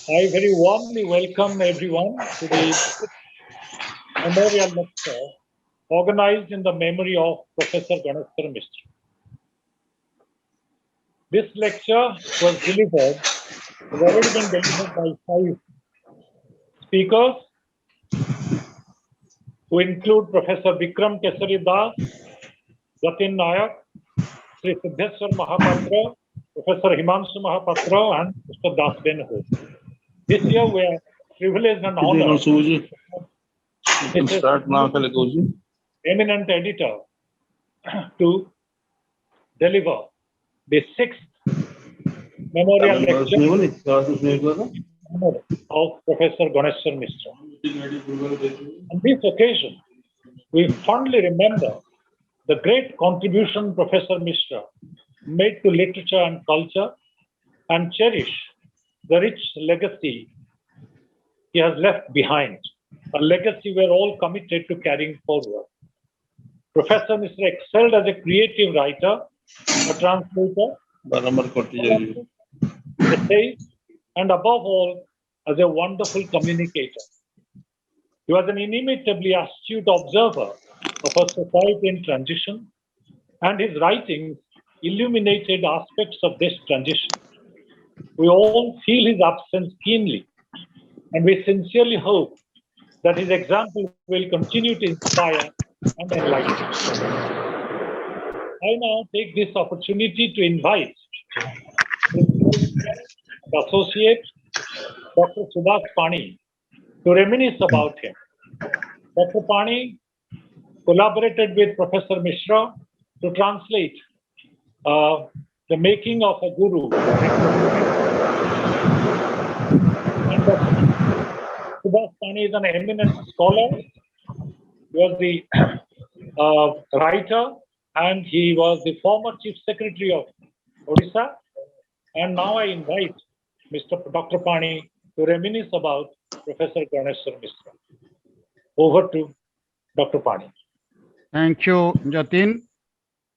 I very warmly welcome everyone to the memorial lecture organized in the memory of Professor Ganeswar Mishra. This lecture was already been delivered by 5 speakers who include Professor Vikram Kesari Das, Jatin Nayak, Sri Siddheswar Mahapatra, Professor Himanshu Mahapatra, and Mr. Das Benho. This year we are privileged and honored. Start now, eminent editor to deliver the 6th memorial lecture of Professor Ganeswar Mishra. On this occasion, we fondly remember the great contribution Professor Mishra made to literature and culture and cherish the rich legacy he has left behind, a legacy we're all committed to carrying forward. Professor Mishra excelled as a creative writer, a translator, essay, and above all, as a wonderful communicator. He was an inimitably astute observer of a society in transition, and his writings illuminated aspects of this transition. We all feel his absence keenly, and we sincerely hope that his example will continue to inspire and enlighten. I now take this opportunity to invite the associate, Dr. Subhash Pani, to reminisce about him. Dr. Pani collaborated with Professor Mishra to translate The Making of a Guru. And Subhash Pani is an eminent scholar. He was the writer, and he was the former Chief Secretary of Odisha. And now I invite Dr. Pani to reminisce about Professor Ganeswar Mishra. Over to Dr. Pani. Thank you, Jatin.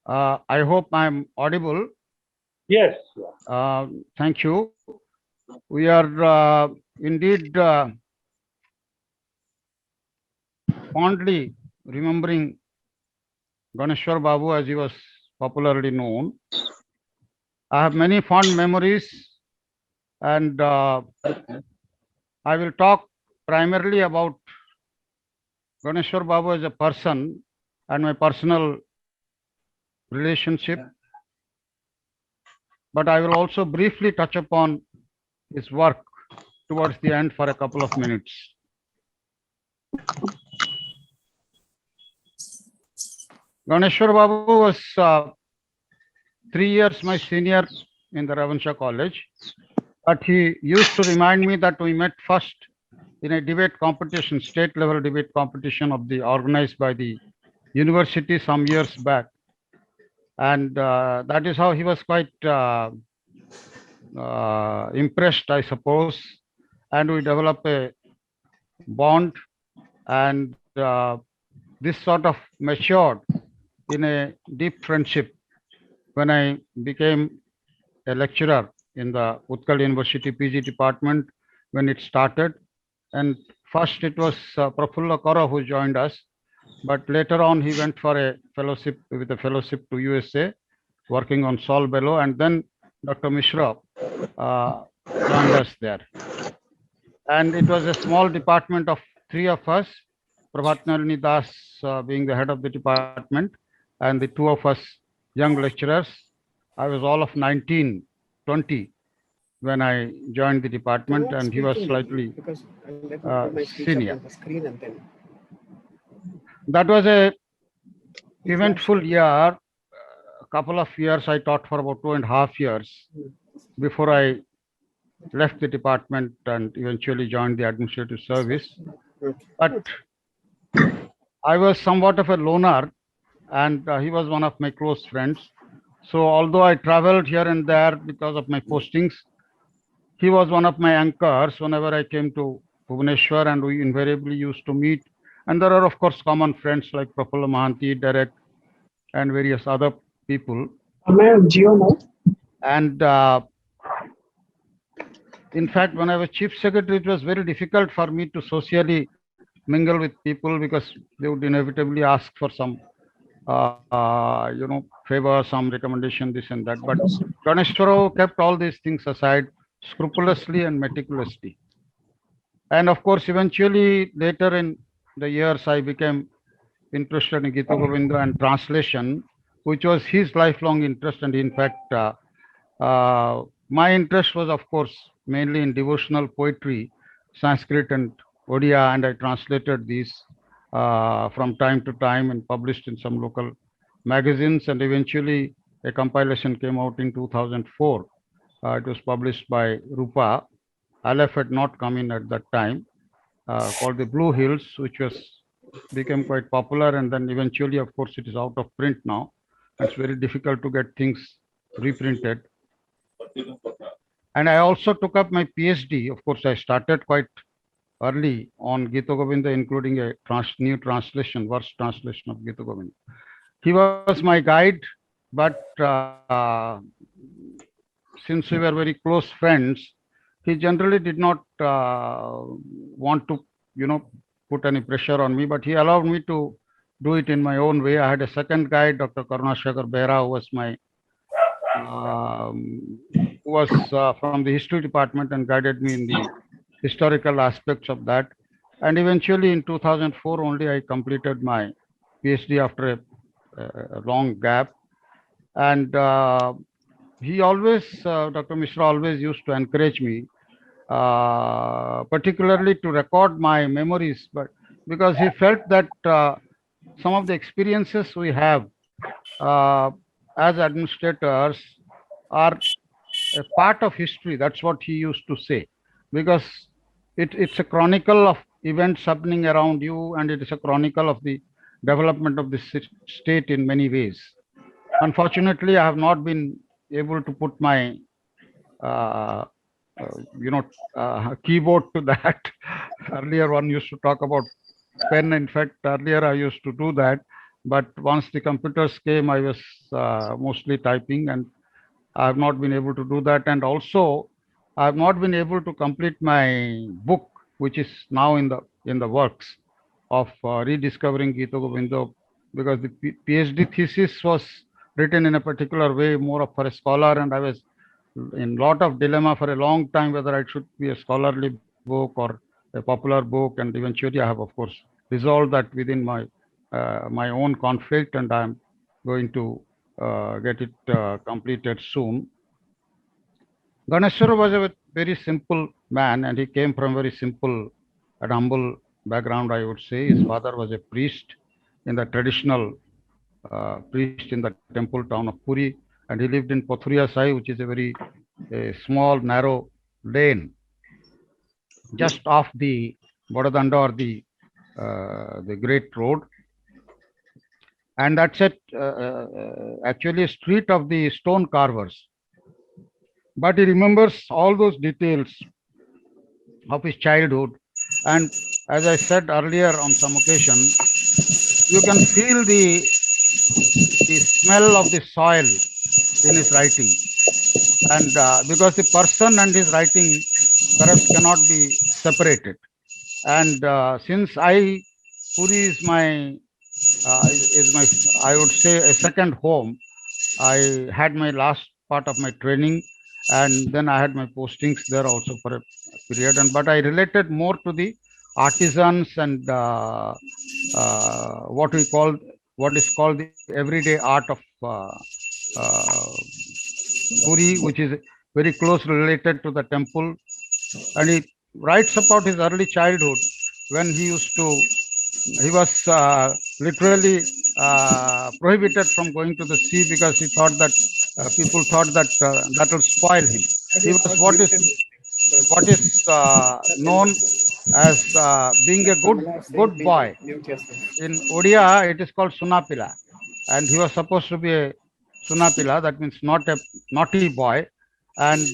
I hope I'm audible. Yes. Thank you. We are indeed fondly remembering Ganeswar Babu as he was popularly known. I have many fond memories, and I will talk primarily about Ganeswar Babu as a person and my personal relationship, but I will also briefly touch upon his work towards the end for a couple of minutes. Ganeswar Babu was 3 years my senior in the Ravansha College, but he used to remind me that we met first in a debate competition, state level debate competition organized by the university some years back. And that is how he was quite impressed, I suppose. And we developed a bond, and this sort of matured in a deep friendship when I became a lecturer in the Utkal University PG department when it started. And first it was Prafulla Kara who joined us, but later on he went for a fellowship to USA, working on Sol Bellow, and then Dr. Mishra joined us there. And it was a small department of 3 of us, Prabhat Nalini Das being the head of the department, and the 2 of us young lecturers. I was all of 19, 20 when I joined the department, and he was slightly senior. That was a eventful year. A couple of years I taught for about 2.5 years before I left the department and eventually joined the administrative service. But I was somewhat of a loner, and he was one of my close friends. So although I traveled here and there because of my postings, he was one of my anchors whenever I came to Bhubaneswar, and we invariably used to meet. And there are, of course, common friends like Prafulla Mahanti, Derek, and various other people. And In fact, when I was chief secretary, it was very difficult for me to socially mingle with people because they would inevitably ask for some, favor, some recommendation, this and that. But Ganeswar kept all these things aside scrupulously and meticulously. And of course, eventually, later in the years, I became interested in Gita Govinda and translation, which was his lifelong interest. And in fact, my interest was, of course, mainly in devotional poetry, Sanskrit and Odia, and I translated these from time to time and published in some local magazines. And eventually, a compilation came out in 2004. It was published by Rupa. Aleph had not come in at that time, called the Blue Hills, which was became quite popular. And then eventually, of course, it is out of print now. It's very difficult to get things reprinted. And I also took up my PhD. Of course, I started quite early on Gita Govinda, including a new translation, verse translation of Gita Govinda. He was my guide, but since we were very close friends, he generally did not want to, put any pressure on me, but he allowed me to do it in my own way. I had a second guide, Dr. Karunashekar Behra, who was my who was from the history department and guided me in the historical aspects of that. And eventually in 2004 only I completed my PhD after a long gap. And he always, Dr. Mishra always used to encourage me, particularly to record my memories, but because he felt that some of the experiences we have uh, as administrators are a part of history. That's what he used to say, because it's a chronicle of events happening around you, and it is a chronicle of the development of the state in many ways. Unfortunately, I have not been able to put my uh, keyboard to that. Earlier, one used to talk about pen. In fact, earlier I used to do that, but once the computers came, I was mostly typing, and I have not been able to do that. And also, I have not been able to complete my book, which is now in the works of rediscovering Gita Govinda, because the PhD thesis was written in a particular way, more of for a scholar, and I was in lot of dilemma for a long time whether it should be a scholarly book or a popular book. And eventually, I have, of course, resolved that within my own conflict, and I'm going to get it completed soon. Ganeswar was a very simple man, and he came from very simple and humble background, I would say. His father was a priest in the traditional priest in the temple town of Puri, and he lived in Pothuria Sai, which is a small, narrow lane just off the Bodadanda, or the Great Road. And that's actually a street of the stone carvers. But he remembers all those details of his childhood. And as I said earlier on some occasion, you can feel the smell of the soil in his writing. And because the person and his writing perhaps cannot be separated. And since Puri is my, I would say, a second home. I had my last part of my training, and then I had my postings there also for a period. And but I related more to the artisans and what is called the everyday art of uh, Puri, which is very closely related to the temple. And he writes about his early childhood when he was literally prohibited from going to the sea because he thought that people thought that that will spoil him. He was what is known as being a good boy. In Odia, it is called Sunapila, and he was supposed to be a Sunapila. That means not a naughty boy, and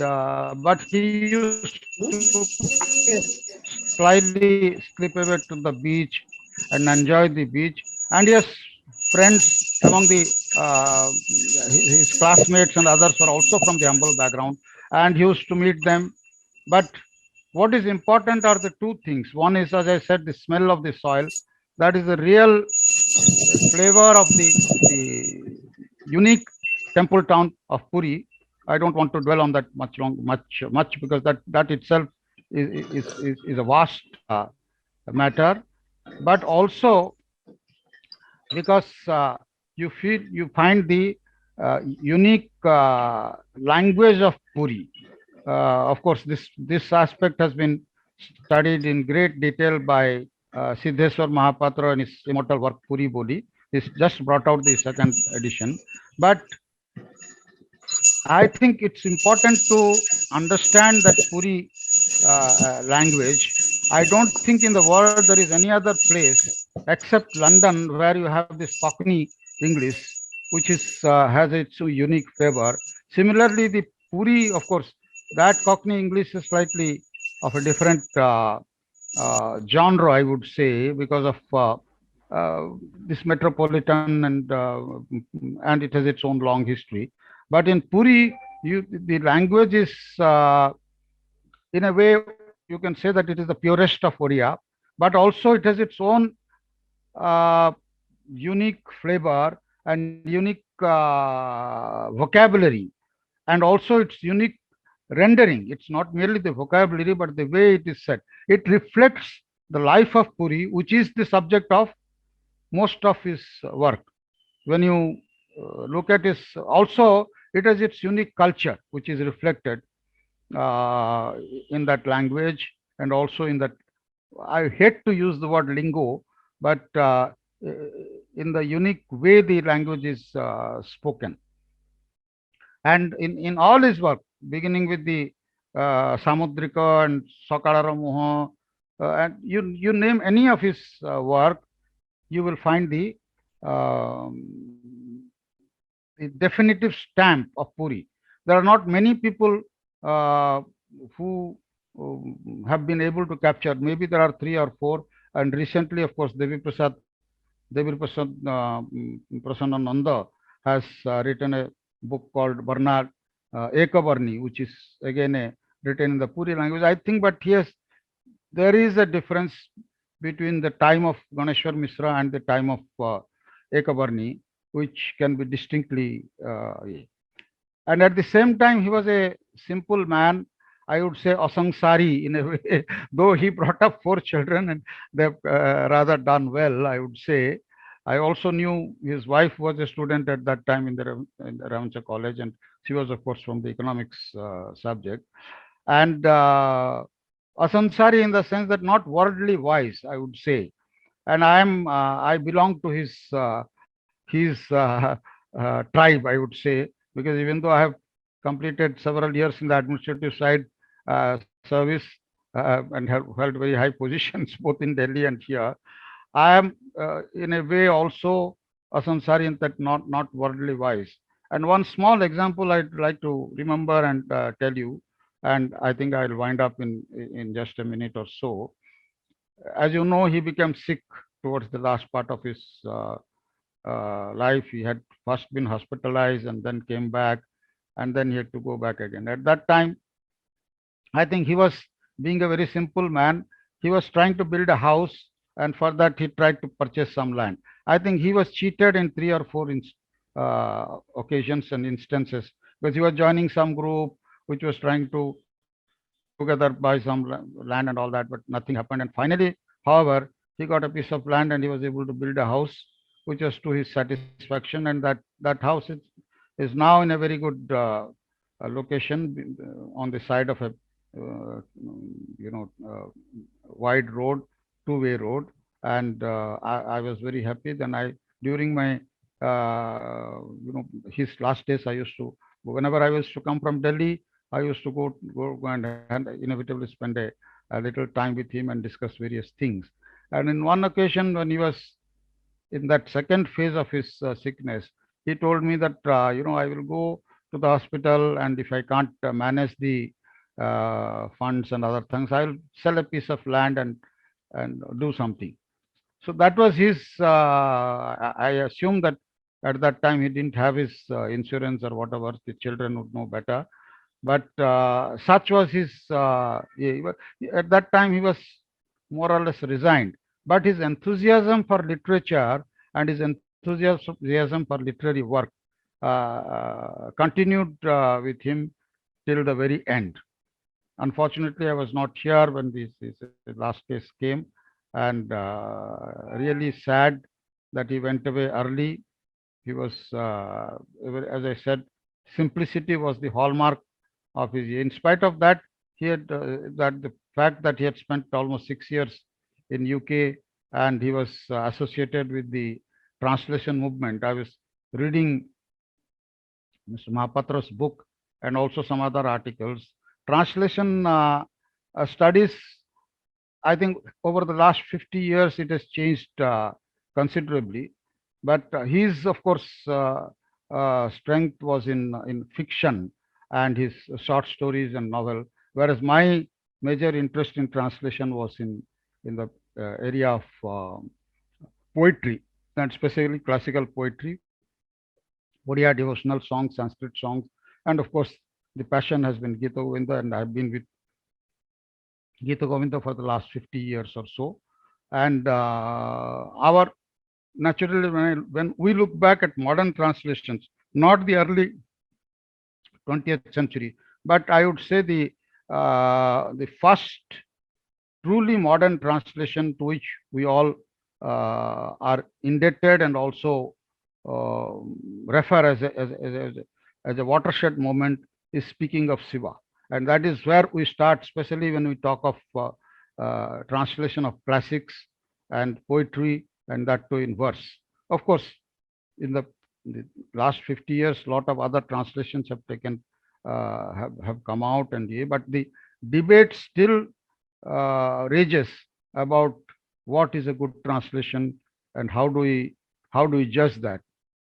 but he used to slyly slip away to the beach and enjoy the beach. And yes, friends among the his classmates and others were also from the humble background, and he used to meet them But what is important are the two things. One is, as I said, the smell of the soil. That is the real flavor of the unique temple town of Puri. I don't want to dwell on that much because that itself is a vast matter. But also because you find the unique language of Puri. Of course, this aspect has been studied in great detail by Siddheswar Mahapatra in his immortal work Puri Boli. He's just brought out the second edition. But I think it's important to understand that Puri language. I don't think in the world there is any other place except London where you have this Cockney English, which has its unique flavor. Similarly, the Puri, of course, that Cockney English is slightly of a different genre, I would say, because of this metropolitan and it has its own long history. But in Puri, the language is in a way you can say that it is the purest of Oriya, but also it has its own uh, unique flavor and unique vocabulary, and also its unique rendering. It's not merely the vocabulary, but the way it is said. It reflects the life of Puri, which is the subject of most of his work. When you look at his, also it has its unique culture, which is reflected uh, in that language, and also in that, I hate to use the word lingo, but in the unique way the language is spoken. And in all his work, beginning with the Samudrika and Sakalara Moha, and you name any of his work, you will find the definitive stamp of Puri. There are not many people uh, who have been able to capture. Maybe there are three or four. And recently, of course, Devi Prasad Prasanananda has written a book called Bernard Ekabarni, which is again written in the Puri language. I think, but yes, there is a difference between the time of Ganeswar Mishra and the time of Ekabarni, which can be distinctly. And at the same time, he was a simple man. I would say asangsari in a way, though he brought up four children and they've rather done well, I would say. I also knew his wife was a student at that time in the Ravancha College, and she was, of course, from the economics subject. And asansari in the sense that not worldly wise, I would say. And I belong to his tribe, I would say, because even though I have completed several years in the administrative side service and have held very high positions both in Delhi and here, I am in a way also a Sansari in that not worldly wise. And one small example I'd like to remember and tell you, and I think I'll wind up in just a minute or so. As you know, he became sick towards the last part of his life. He had first been hospitalized and then came back, and then he had to go back again. At that time, I think he was being a very simple man. He was trying to build a house, and for that, he tried to purchase some land. I think he was cheated in three or four occasions and instances because he was joining some group which was trying to together buy some land and all that, but nothing happened. And finally, however, he got a piece of land and he was able to build a house which was to his satisfaction. And that house is now in a very good location on the side of a you know wide road, two-way road. And I was very happy. Then during my his last days, I used to, whenever I used to come from Delhi, I used to go and inevitably spend a little time with him and discuss various things. And in one occasion, when he was in that second phase of his sickness, he told me that I will go to the hospital, and if I can't manage the funds and other things, I'll sell a piece of land and do something. So that was his. I assume that at that time he didn't have his insurance or whatever. The children would know better. But such was his, at that time he was more or less resigned. But his enthusiasm for literature and his enthusiasm for literary work continued with him till the very end. Unfortunately, I was not here when this last case came, and really sad that he went away early. He was, as I said, simplicity was the hallmark of his. In spite of that, he had that the fact that he had spent almost 6 years in UK and he was associated with the translation movement. I was reading Mr. Mahapatra's book and also some other articles. Translation studies, I think over the last 50 years, it has changed considerably. But his, of course, strength was in fiction and his short stories and novel, whereas my major interest in translation was in the area of poetry, and specifically classical poetry, Odia devotional songs, Sanskrit songs, and of course, the passion has been Gita Govinda, and I've been with Gita Govinda for the last 50 years or so. And our naturally, when we look back at modern translations, not the early 20th century, but I would say the first truly modern translation to which we all are indebted and also refer as a watershed moment is speaking of Shiva. And that is where we start, especially when we talk of translation of classics and poetry, and that too in verse. Of course, in the last 50 years, a lot of other translations have taken, have come out, but the debate still rages about what is a good translation and how do we judge that,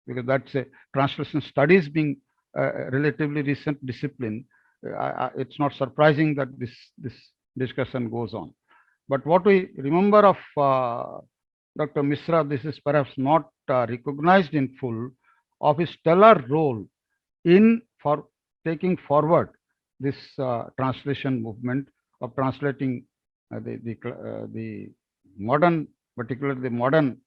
because that's a translation studies being a relatively recent discipline. It's not surprising that this discussion goes on. But what we remember of Dr. Mishra, this is perhaps not recognized in full, of his stellar role in for taking forward this translation movement of translating the modern, particularly the modern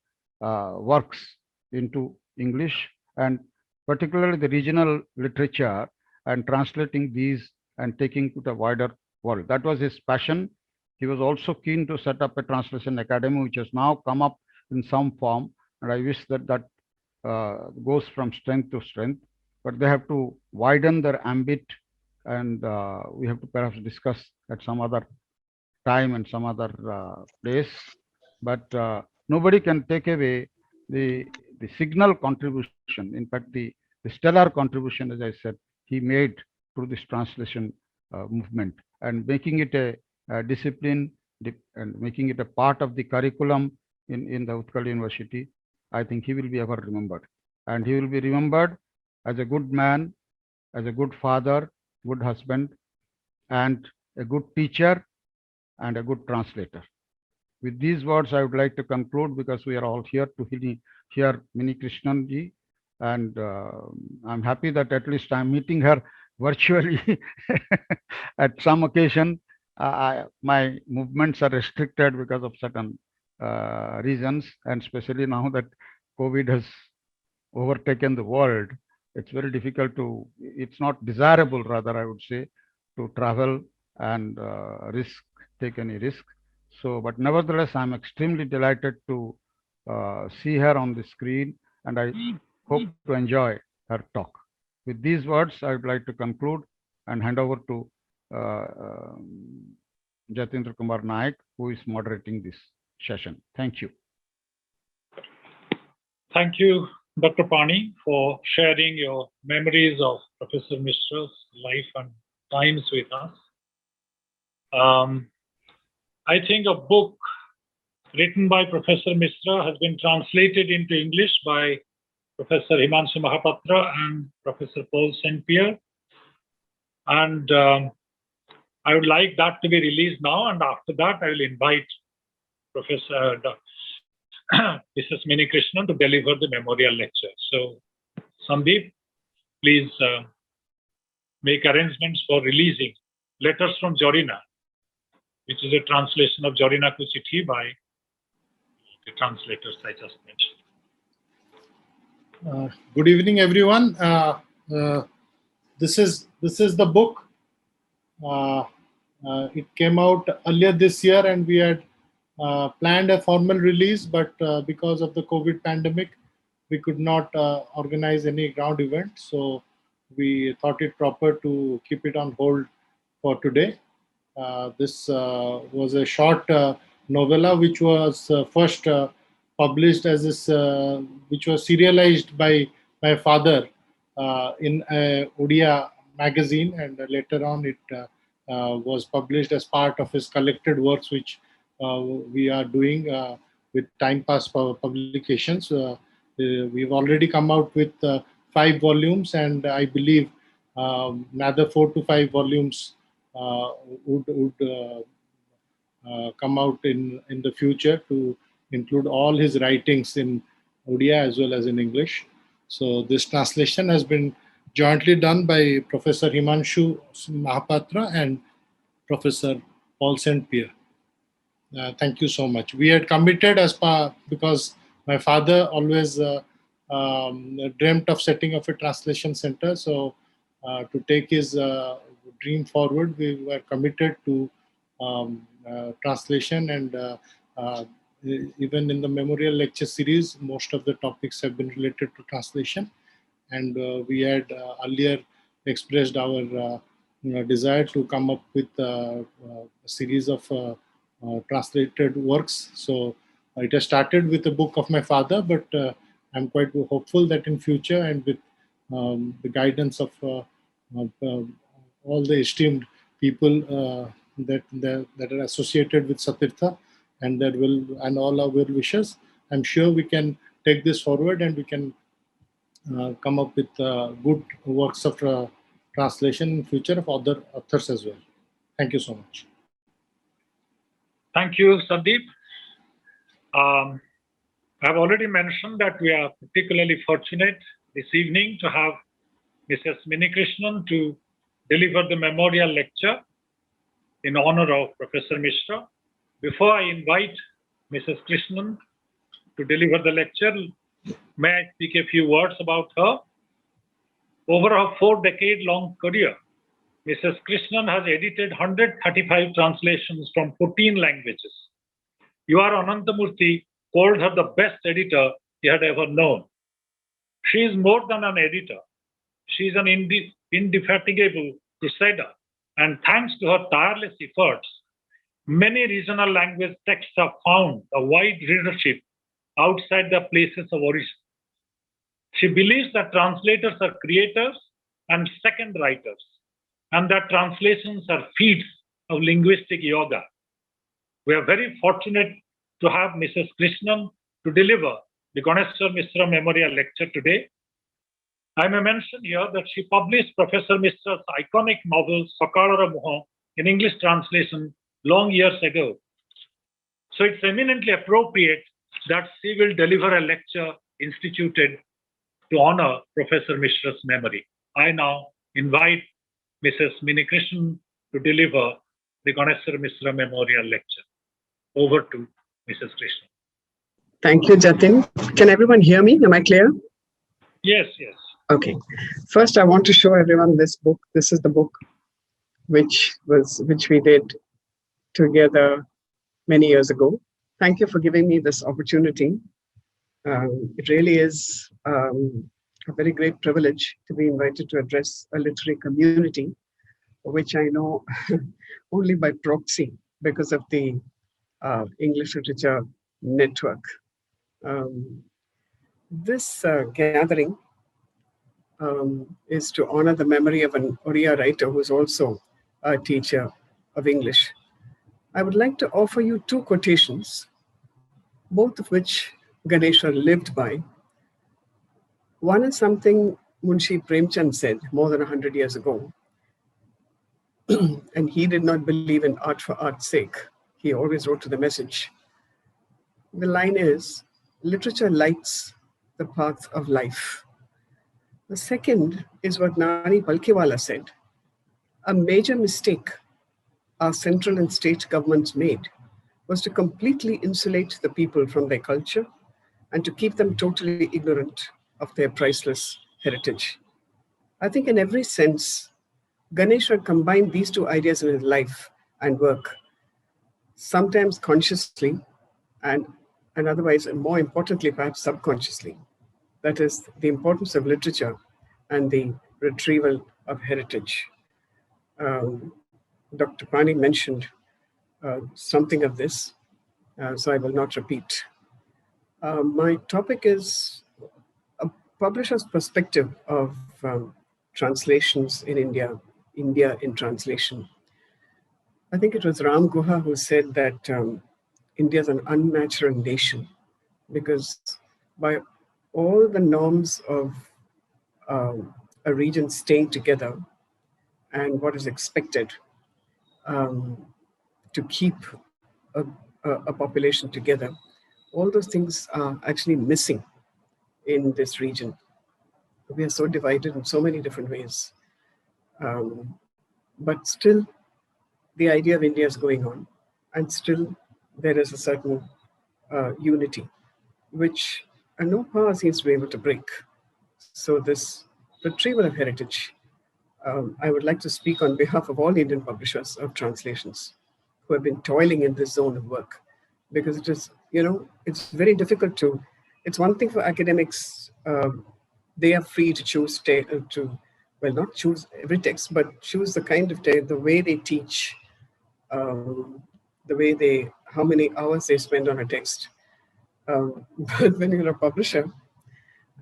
works into English, and particularly the regional literature, and translating these and taking to the wider world. That was his passion. He was also keen to set up a translation academy, which has now come up in some form, and I wish that that goes from strength to strength. But they have to widen their ambit, and we have to perhaps discuss at some other time and some other place. But nobody can take away the signal contribution. In fact, the stellar contribution, as I said, he made through this translation movement, and making it a discipline and making it a part of the curriculum in the Utkal University. I think he will be ever remembered, and he will be remembered as a good man, as a good father, good husband, and a good teacher and a good translator. With these words, I would like to conclude, because we are all here to hear Mini Krishnan ji, and I'm happy that at least I'm meeting her virtually at some occasion. My movements are restricted because of certain reasons, and especially now that COVID has overtaken the world, it's very difficult to, it's not desirable, rather, I would say, to travel and take any risk. So, but nevertheless, I'm extremely delighted to see her on the screen, and I hope to enjoy her talk. With these words, I would like to conclude and hand over to Jatindra Kumar Naik, who is moderating this session. Thank you. Thank you, Dr. Pani, for sharing your memories of Professor Mishra's life and times with us. I think a book written by Professor Mishra has been translated into English by Professor Himanshu Mahapatra and Professor Paul St. Pierre. And I would like that to be released now, and after that I will invite Professor Mrs. Mini Krishnan to deliver the memorial lecture. So, Sandeep, please make arrangements for releasing letters from Jorina, which is a translation of Jorina Ko Chithi by the translators I just mentioned. Good evening, everyone. This is the book. It came out earlier this year, and we had planned a formal release, but because of the COVID pandemic, we could not organize any ground event. So we thought it proper to keep it on hold for today. This was a short novella which was first published as this, which was serialized by my father in a Odia magazine, and later on it was published as part of his collected works, which we are doing with Time Pass Publications. We've already come out with 5 volumes, and I believe another 4 to 5 volumes would come out in the future to include all his writings in Odia as well as in English. So this translation has been jointly done by Professor Himanshu Mahapatra and Professor Paul St. Pierre. Thank you so much. We had committed because my father always dreamt of setting up a translation center. So to take his dream forward, we were committed to translation, and even in the memorial lecture series, most of the topics have been related to translation. And we had earlier expressed our desire to come up with a series of translated works. So it has started with a book of my father, but I'm quite hopeful that in future, and with the guidance of all the esteemed people that are associated with Satirtha, and all our well wishers, I'm sure we can take this forward, and we can come up with good works of translation in future of other authors as well. Thank you so much. Thank you, Sandeep. I've already mentioned that we are particularly fortunate this evening to have Mrs. Minikrishnan to deliver the memorial lecture in honor of Professor Mishra. Before I invite Mrs. Krishnan to deliver the lecture, may I speak a few words about her? Over her 4-decade-long career, Mrs. Krishnan has edited 135 translations from 14 languages. U.R. Anantamurthy called her the best editor he had ever known. She is more than an editor. She is an indefatigable crusader, and thanks to her tireless efforts, many regional language texts have found a wide readership outside their places of origin. She believes that translators are creators and second writers, and that translations are feats of linguistic yoga. We are very fortunate to have Mrs. Krishnan to deliver the Ganeswar Mishra Memorial Lecture today. I may mention here that she published Professor Mishra's iconic novel Sakalara Moha in English translation long years ago. So it's eminently appropriate that she will deliver a lecture instituted to honor Professor Mishra's memory. I now invite Mrs. Minikrishnan to deliver the Ganeswar Mishra Memorial Lecture. Over to Mrs. Krishnan. Thank you, Jatin. Can everyone hear me? Am I clear? Yes, yes. Okay. First, I want to show everyone this book. This is the book which we did together many years ago. Thank you for giving me this opportunity. It really is a very great privilege to be invited to address a literary community, which I know only by proxy because of the English Literature Network. This gathering is to honor the memory of an Oriya writer who is also a teacher of English. I would like to offer you 2 quotations, both of which Ganeswar lived by. One is something Munshi Premchand said more than 100 years ago. And he did not believe in art for art's sake. He always wrote to the message. The line is, literature lights the path of life. The second is what Nani Palkiwala said. A major mistake our central and state governments made was to completely insulate the people from their culture and to keep them totally ignorant of their priceless heritage. I think in every sense, Ganeswar combined these two ideas in his life and work, sometimes consciously and otherwise, and more importantly, perhaps subconsciously. That is the importance of literature and the retrieval of heritage. Dr. Pani mentioned something of this, so I will not repeat. My topic is a publisher's perspective of translations in India, India in translation. I think it was Ram Guha who said that India is an unnatural nation because by all the norms of a region staying together and what is expected to keep a population together, all those things are actually missing in this region. We are so divided in so many different ways. But still, the idea of India is going on, and still there is a certain unity, which no power seems to be able to break. So this retrieval of heritage, I would like to speak on behalf of all Indian publishers of translations who have been toiling in this zone of work, because it is, it's very difficult to, it's one thing for academics, they are free to choose, well, not choose every text, but choose the kind of text, the way they teach, the way they, how many hours they spend on a text. But when you're a publisher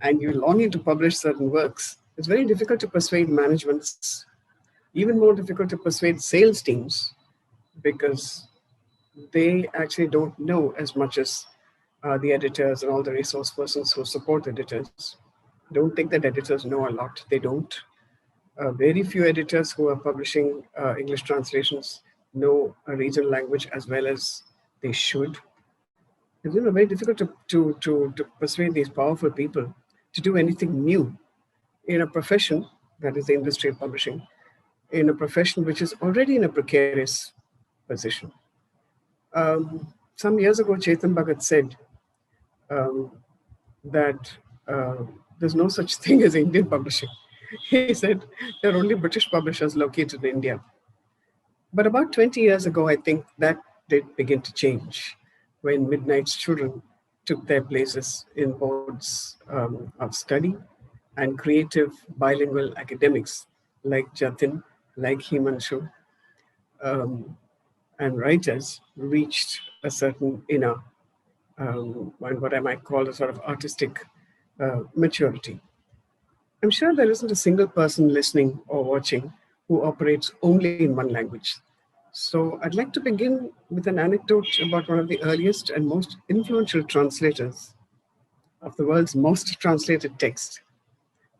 and you're longing to publish certain works, it's very difficult to persuade managements, even more difficult to persuade sales teams, because they actually don't know as much as the editors and all the resource persons who support editors. Don't think that editors know a lot. They don't. Very few editors who are publishing English translations know a regional language as well as they should. It's very difficult to persuade these powerful people to do anything new in a profession, that is the industry of publishing, in a profession which is already in a precarious position. Some years ago, Chetan Bhagat said that there's no such thing as Indian publishing. He said there are only British publishers located in India. But about 20 years ago, I think that did begin to change when Midnight's children took their places in boards of study, and creative bilingual academics like Jatin, like Himanshu, and writers reached a certain inner, what I might call a sort of artistic maturity. I'm sure there isn't a single person listening or watching who operates only in one language. So I'd like to begin with an anecdote about one of the earliest and most influential translators of the world's most translated text,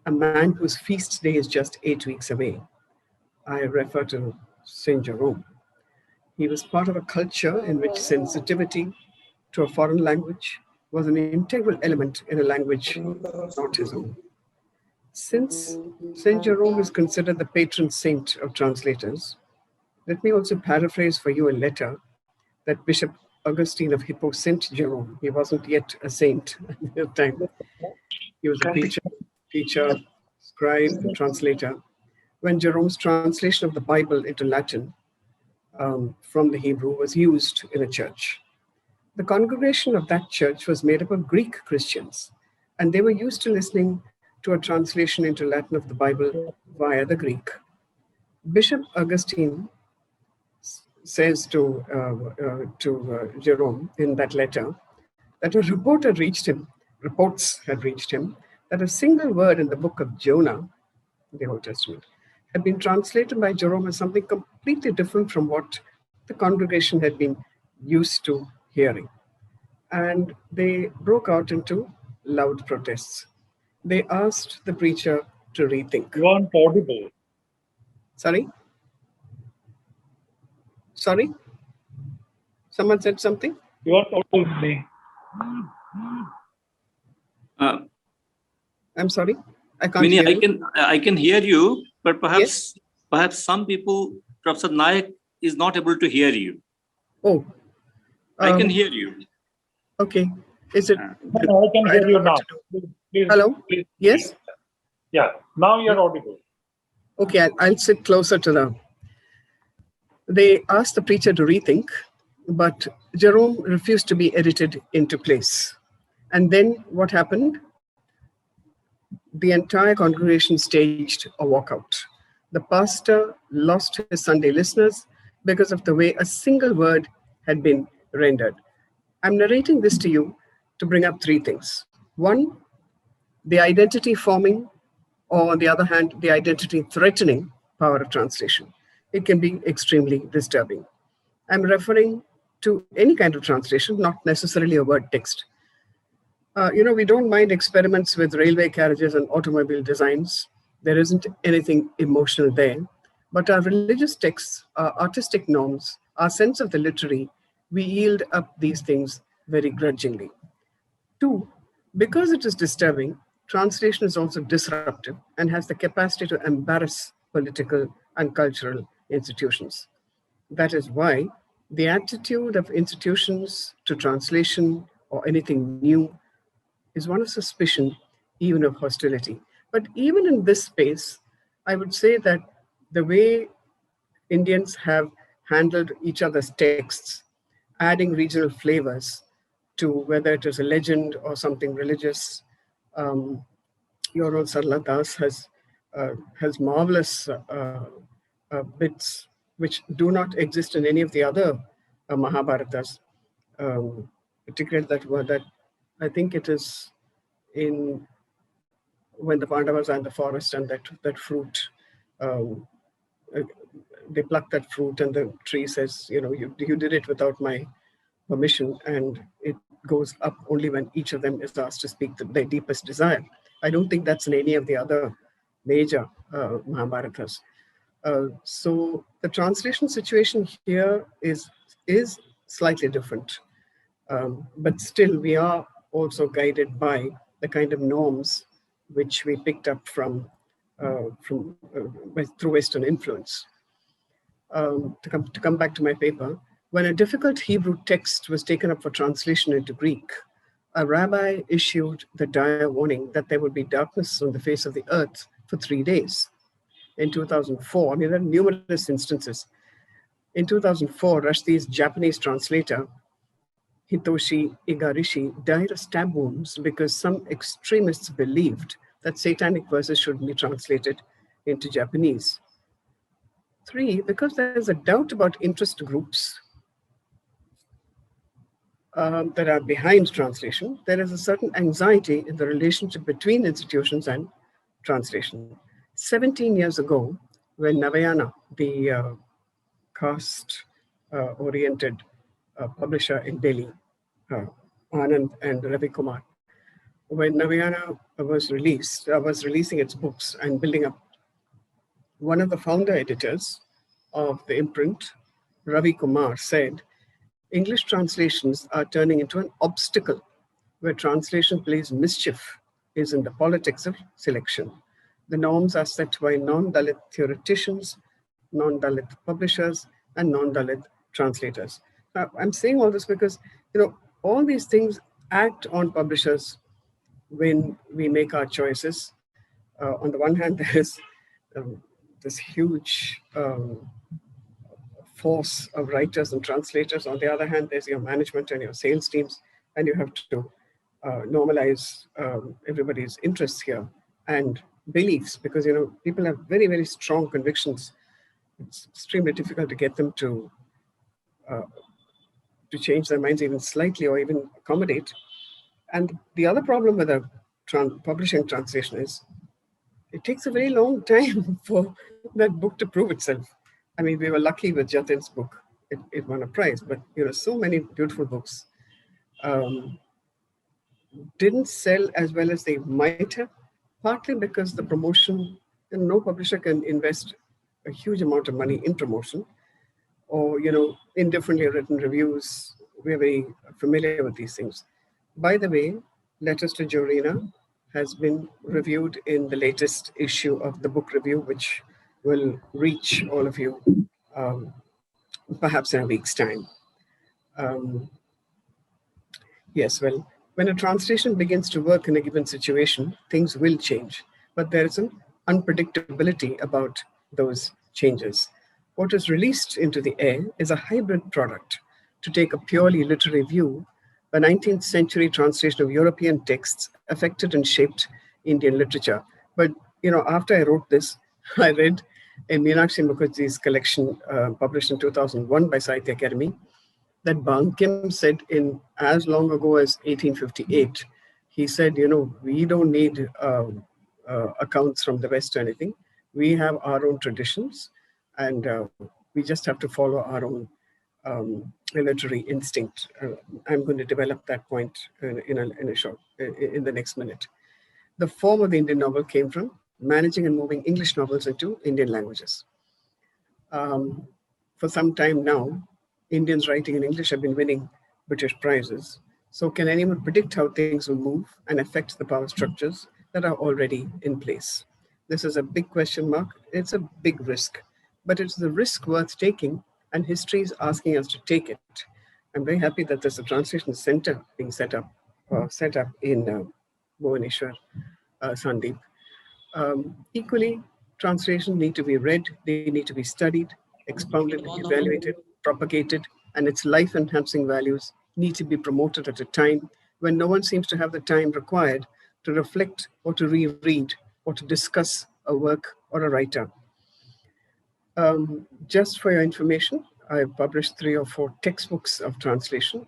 a man whose feast day is just 8 weeks away. I refer to Saint Jerome. He was part of a culture in which sensitivity to a foreign language was an integral element in a language not his own. Since Saint Jerome is considered the patron saint of translators, let me also paraphrase for you a letter that Bishop Augustine of Hippo sent Jerome. He wasn't yet a saint at the time. He was a teacher, scribe, and translator. When Jerome's translation of the Bible into Latin from the Hebrew was used in a church, the congregation of that church was made up of Greek Christians, and they were used to listening to a translation into Latin of the Bible via the Greek. Bishop Augustine says to Jerome in that letter that a report had reached him, reports had reached him, that a single word in the book of Jonah, the Old Testament, had been translated by Jerome as something completely different from what the congregation had been used to hearing. And they broke out into loud protests. They asked the preacher to rethink. You aren't audible. Sorry? Sorry? Someone said something? You aren't audible to me. I'm sorry? I can't Mini, hear you. I can hear you, but perhaps perhaps some people, Professor Nayak is not able to hear you. Oh. I can hear you. Okay. Is it? No, I can hear you now. Please, Hello? please. Yes? Yeah, now you're audible. Okay, I'll sit closer to them. They asked the preacher to rethink, but Jerome refused to be edited into place. And then what happened? The entire congregation staged a walkout. The pastor lost his Sunday listeners because of the way a single word had been rendered. I'm narrating this to you to bring up three things. One, the identity forming, or on the other hand, the identity threatening power of translation. It can be extremely disturbing. I'm referring to any kind of translation, not necessarily a word text. We don't mind experiments with railway carriages and automobile designs. There isn't anything emotional there. But our religious texts, our artistic norms, our sense of the literary, we yield up these things very grudgingly. Two, because it is disturbing, translation is also disruptive and has the capacity to embarrass political and cultural institutions. That is why the attitude of institutions to translation or anything new is one of suspicion, even of hostility. But even in this space, I would say that the way Indians have handled each other's texts, adding regional flavors to whether it is a legend or something religious. Your own Sarla Das has marvelous bits which do not exist in any of the other Mahabharatas, particularly that I think it is in when the Pandavas are in the forest and that fruit, um, uh, they pluck that fruit and the tree says, you did it without my permission, and it goes up only when each of them is asked to speak their deepest desire. I don't think that's in any of the other major Mahabharatas. So the translation situation here is slightly different, but still we are also guided by the kind of norms which we picked up from through Western influence. To come back to my paper, when a difficult Hebrew text was taken up for translation into Greek, a rabbi issued the dire warning that there would be darkness on the face of the earth for 3 days. In 2004, there are numerous instances. In 2004, Rushdie's Japanese translator, Hitoshi Igarashi, died of stab wounds because some extremists believed that satanic verses should be translated into Japanese. 3, because there's a doubt about interest groups that are behind translation, there is a certain anxiety in the relationship between institutions and translation. 17 years ago, when Navayana, the caste-oriented publisher in Delhi, Anand and Ravi Kumar, when Navayana was releasing its books and building up, one of the founder editors of the imprint, Ravi Kumar, said, English translations are turning into an obstacle where translation plays mischief is in the politics of selection. The norms are set by non-Dalit theoreticians, non-Dalit publishers, and non-Dalit translators. Now, I'm saying all this because, all these things act on publishers when we make our choices. On the one hand, there's this huge force of writers and translators. On the other hand, there's your management and your sales teams, and you have to normalize everybody's interests here and beliefs, because people have very, very strong convictions. It's extremely difficult to get them to change their minds even slightly or even accommodate. And the other problem with a publishing translation is it takes a very long time for that book to prove itself. I mean, we were lucky with Jatin's book. It won a prize, but so many beautiful books didn't sell as well as they might have, partly because the promotion, no publisher can invest a huge amount of money in promotion or, indifferently written reviews. We're very familiar with these things. By the way, Letters to Jorina has been reviewed in the latest issue of the book review, which will reach all of you perhaps in a week's time. Yes, well, when a translation begins to work in a given situation, things will change, but there is an unpredictability about those changes. What is released into the air is a hybrid product. To take a purely literary view, the 19th century translation of European texts affected and shaped Indian literature. But, after I wrote this, I read in Meenakshi Mukherjee's collection published in 2001 by Sahitya Academy, that Bankim said in as long ago as 1858, he said, we don't need accounts from the West or anything. We have our own traditions, and we just have to follow our own literary instinct. I'm going to develop that point in the next minute. The form of the Indian novel came from managing and moving English novels into Indian languages. For some time now, Indians writing in English have been winning British prizes. So can anyone predict how things will move and affect the power structures that are already in place? This is a big question mark. It's a big risk, but it's the risk worth taking, and history is asking us to take it. I'm very happy that there's a translation center being set up in Bhubaneswar, Sandeep. Equally, translations need to be read, they need to be studied, expounded, evaluated, propagated, and its life-enhancing values need to be promoted at a time when no one seems to have the time required to reflect or to reread or to discuss a work or a writer. Just for your information, I've published 3 or 4 textbooks of translation,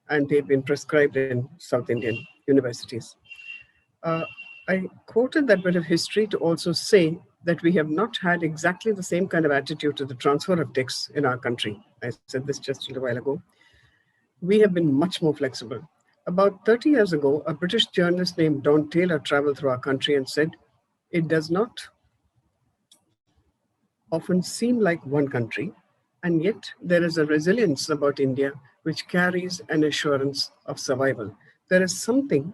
and they've been prescribed in South Indian universities. I quoted that bit of history to also say that we have not had exactly the same kind of attitude to the transfer of texts in our country. I said this just a little while ago. We have been much more flexible. About 30 years ago, a British journalist named Don Taylor traveled through our country and said, "It does not often seem like one country, and yet there is a resilience about India which carries an assurance of survival. There is something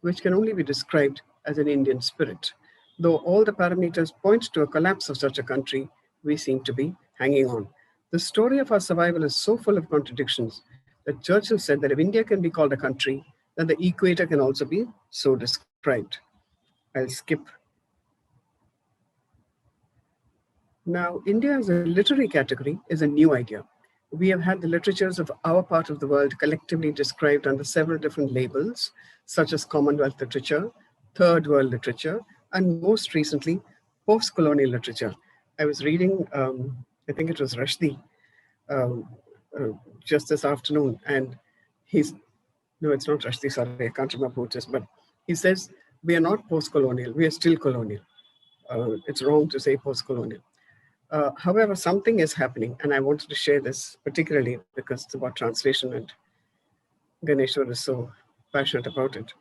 which can only be described as an Indian spirit. Though all the parameters point to a collapse of such a country, we seem to be hanging on." The story of our survival is so full of contradictions that Churchill said that if India can be called a country, then the equator can also be so described. I'll skip. Now, India as a literary category is a new idea. We have had the literatures of our part of the world collectively described under several different labels, such as Commonwealth literature, Third World literature, and most recently, post-colonial literature. I was reading, I think it was Rushdie, just this afternoon, and no, it's not Rushdie, sorry, I can't remember who it is, but he says, we are not post-colonial, we are still colonial. It's wrong to say post-colonial. However, something is happening, and I wanted to share this particularly because it's about translation, and Ganeswar is so passionate about it.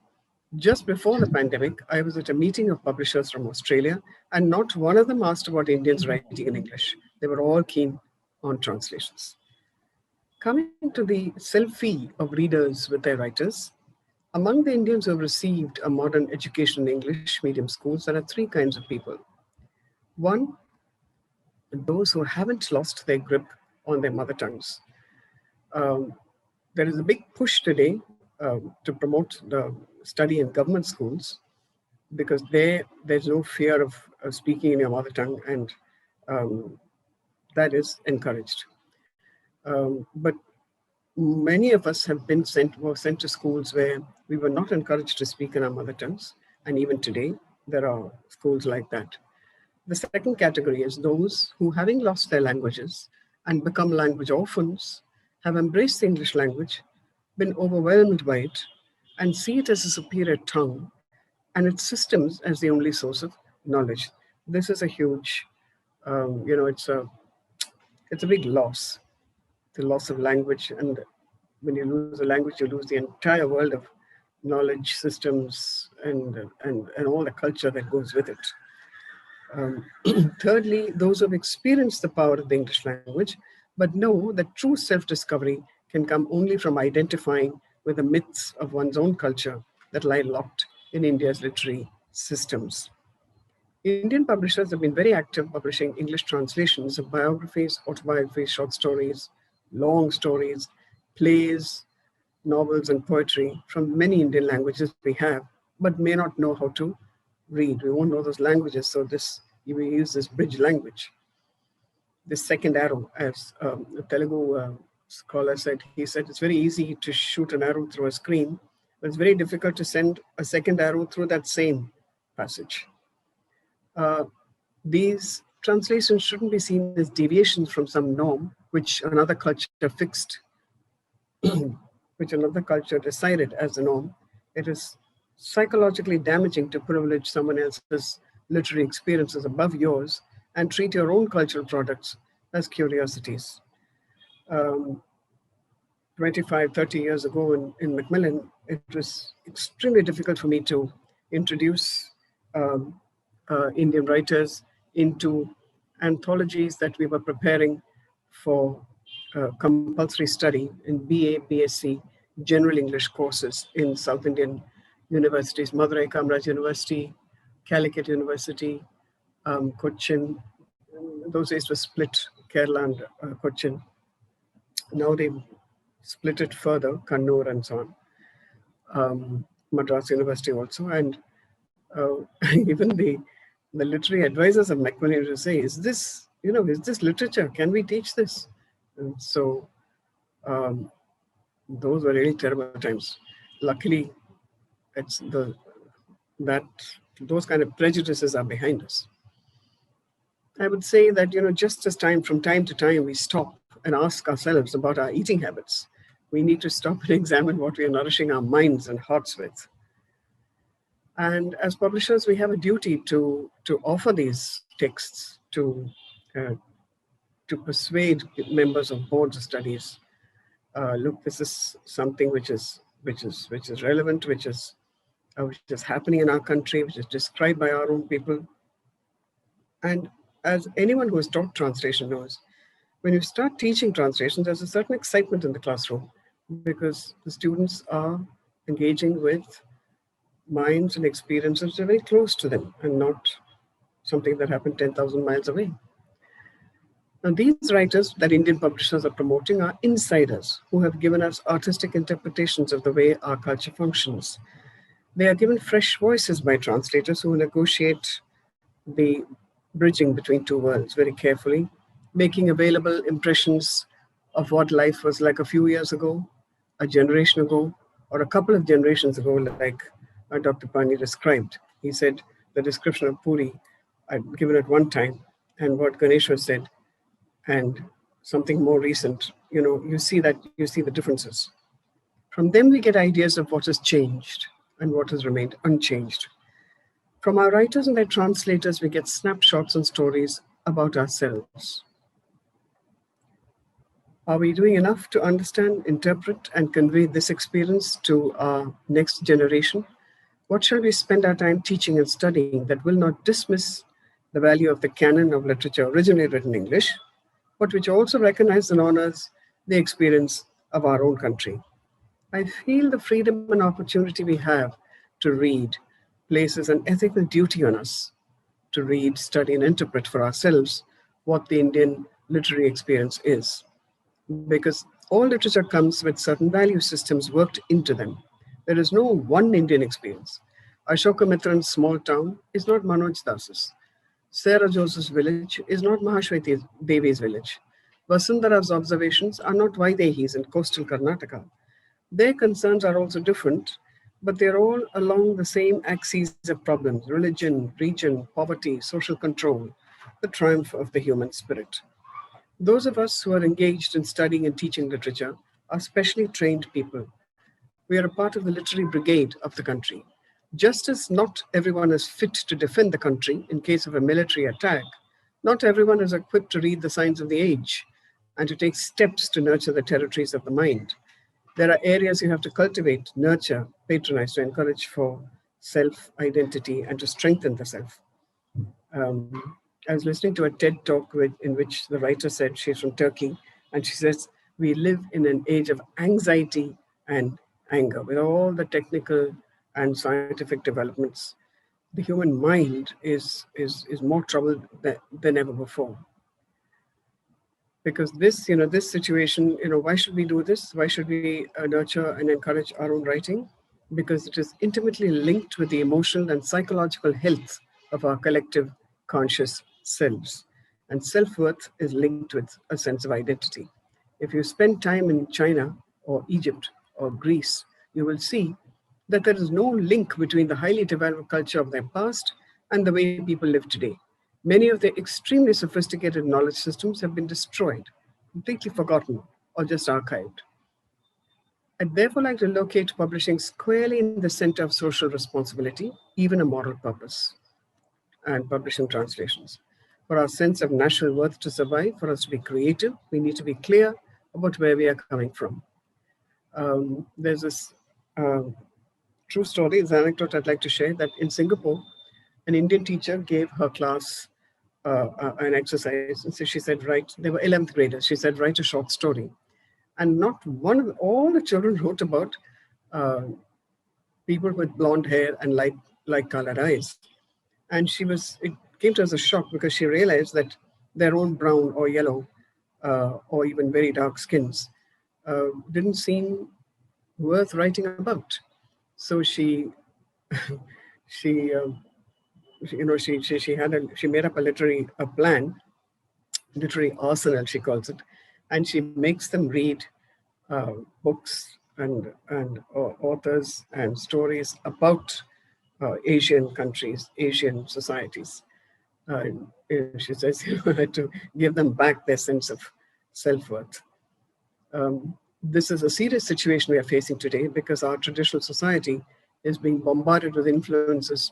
Just before the pandemic, I was at a meeting of publishers from Australia, and not one of them asked about Indians writing in English. They were all keen on translations. Coming to the selfie of readers with their writers, among the Indians who have received a modern education in English medium schools, there are 3 kinds of people. One, those who haven't lost their grip on their mother tongues. There is a big push today to promote the study in government schools because there's no fear of speaking in your mother tongue, and that is encouraged. But many of us have been were sent to schools where we were not encouraged to speak in our mother tongues, and even today there are schools like that. The second category is those who, having lost their languages and become language orphans, have embraced the English language, been overwhelmed by it, and see it as a superior tongue and its systems as the only source of knowledge. This is a huge, it's a big loss, the loss of language. And when you lose a language, you lose the entire world of knowledge systems and all the culture that goes with it. Thirdly, those who have experienced the power of the English language, but know that true self-discovery can come only from identifying with the myths of one's own culture that lie locked in India's literary systems. Indian publishers have been very active publishing English translations of biographies, autobiographies, short stories, long stories, plays, novels, and poetry from many Indian languages we have, but may not know how to read. We won't know those languages, so we use this bridge language. This second arrow, as a Telugu scholar said, he said it's very easy to shoot an arrow through a screen, but it's very difficult to send a second arrow through that same passage. These translations shouldn't be seen as deviations from some norm which another culture fixed, which another culture decided as the norm. It is psychologically damaging to privilege someone else's literary experiences above yours and treat your own cultural products as curiosities. 25, 30 years ago in Macmillan, it was extremely difficult for me to introduce Indian writers into anthologies that we were preparing for compulsory study in BA, BSc, General English courses in South Indian universities, Madurai Kamaraj University, Calicut University, Cochin. Those days was split, Kerala and Cochin. Now they've split it further, Kannur and so on. Madras University also. And even the literary advisors of Macmillan will say, is this literature? Can we teach this? And so those were really terrible times. Luckily, those kind of prejudices are behind us. I would say that, just as from time to time, we stop and ask ourselves about our eating habits. We need to stop and examine what we are nourishing our minds and hearts with. And as publishers, we have a duty to offer these texts to persuade members of boards of studies. Look, this is something which is relevant, which is happening in our country, which is described by our own people. And as anyone who has taught translation knows, when you start teaching translation, there's a certain excitement in the classroom because the students are engaging with minds and experiences that are very close to them and not something that happened 10,000 miles away. Now, these writers that Indian publishers are promoting are insiders who have given us artistic interpretations of the way our culture functions. They are given fresh voices by translators who negotiate the bridging between two worlds very carefully, making available impressions of what life was like a few years ago, a generation ago, or a couple of generations ago, like Dr. Pani described. He said the description of Puri, I'd given it one time, and what Ganeswar said, and something more recent, you see the differences. From them, we get ideas of what has changed and what has remained unchanged. From our writers and their translators, we get snapshots and stories about ourselves. Are we doing enough to understand, interpret, and convey this experience to our next generation? What shall we spend our time teaching and studying that will not dismiss the value of the canon of literature originally written in English, but which also recognizes and honors the experience of our own country? I feel the freedom and opportunity we have to read places an ethical duty on us to read, study, and interpret for ourselves what the Indian literary experience is. Because all literature comes with certain value systems worked into them. There is no one Indian experience. Ashoka Mitran's small town is not Manoj Das's. Sarah Joseph's village is not Mahashweti Devi's village. Vasundhara's observations are not Vaidehi's in coastal Karnataka. Their concerns are also different, but they're all along the same axes of problems: religion, region, poverty, social control, the triumph of the human spirit. Those of us who are engaged in studying and teaching literature are specially trained people. We are a part of the literary brigade of the country. Just as not everyone is fit to defend the country in case of a military attack, not everyone is equipped to read the signs of the age and to take steps to nurture the territories of the mind. There are areas you have to cultivate, nurture, patronize, to encourage for self-identity and to strengthen the self. I was listening to a TED talk in which the writer said, she's from Turkey, and she says, we live in an age of anxiety and anger. With all the technical and scientific developments, the human mind is more troubled than ever before. Because this, this situation, why should we do this? Why should we nurture and encourage our own writing? Because it is intimately linked with the emotional and psychological health of our collective conscious selves. And self-worth is linked with a sense of identity. If you spend time in China or Egypt or Greece, you will see that there is no link between the highly developed culture of their past and the way people live today. Many of their extremely sophisticated knowledge systems have been destroyed, completely forgotten, or just archived. I'd therefore like to locate publishing squarely in the center of social responsibility, even a moral purpose, and publishing translations. For our sense of national worth to survive, for us to be creative, we need to be clear about where we are coming from. There's this true story, it's an anecdote I'd like to share, that in Singapore, an Indian teacher gave her class an exercise. And so she said, they were 11th graders. She said, write a short story. And not one of all the children wrote about people with blonde hair and light colored eyes. And it came to us as a shock because she realized that their own brown or yellow or even very dark skins didn't seem worth writing about. So she made up a literary arsenal, she calls it, and she makes them read books and authors and stories about Asian countries, Asian societies. She says to give them back their sense of self-worth. This is a serious situation we are facing today because our traditional society is being bombarded with influences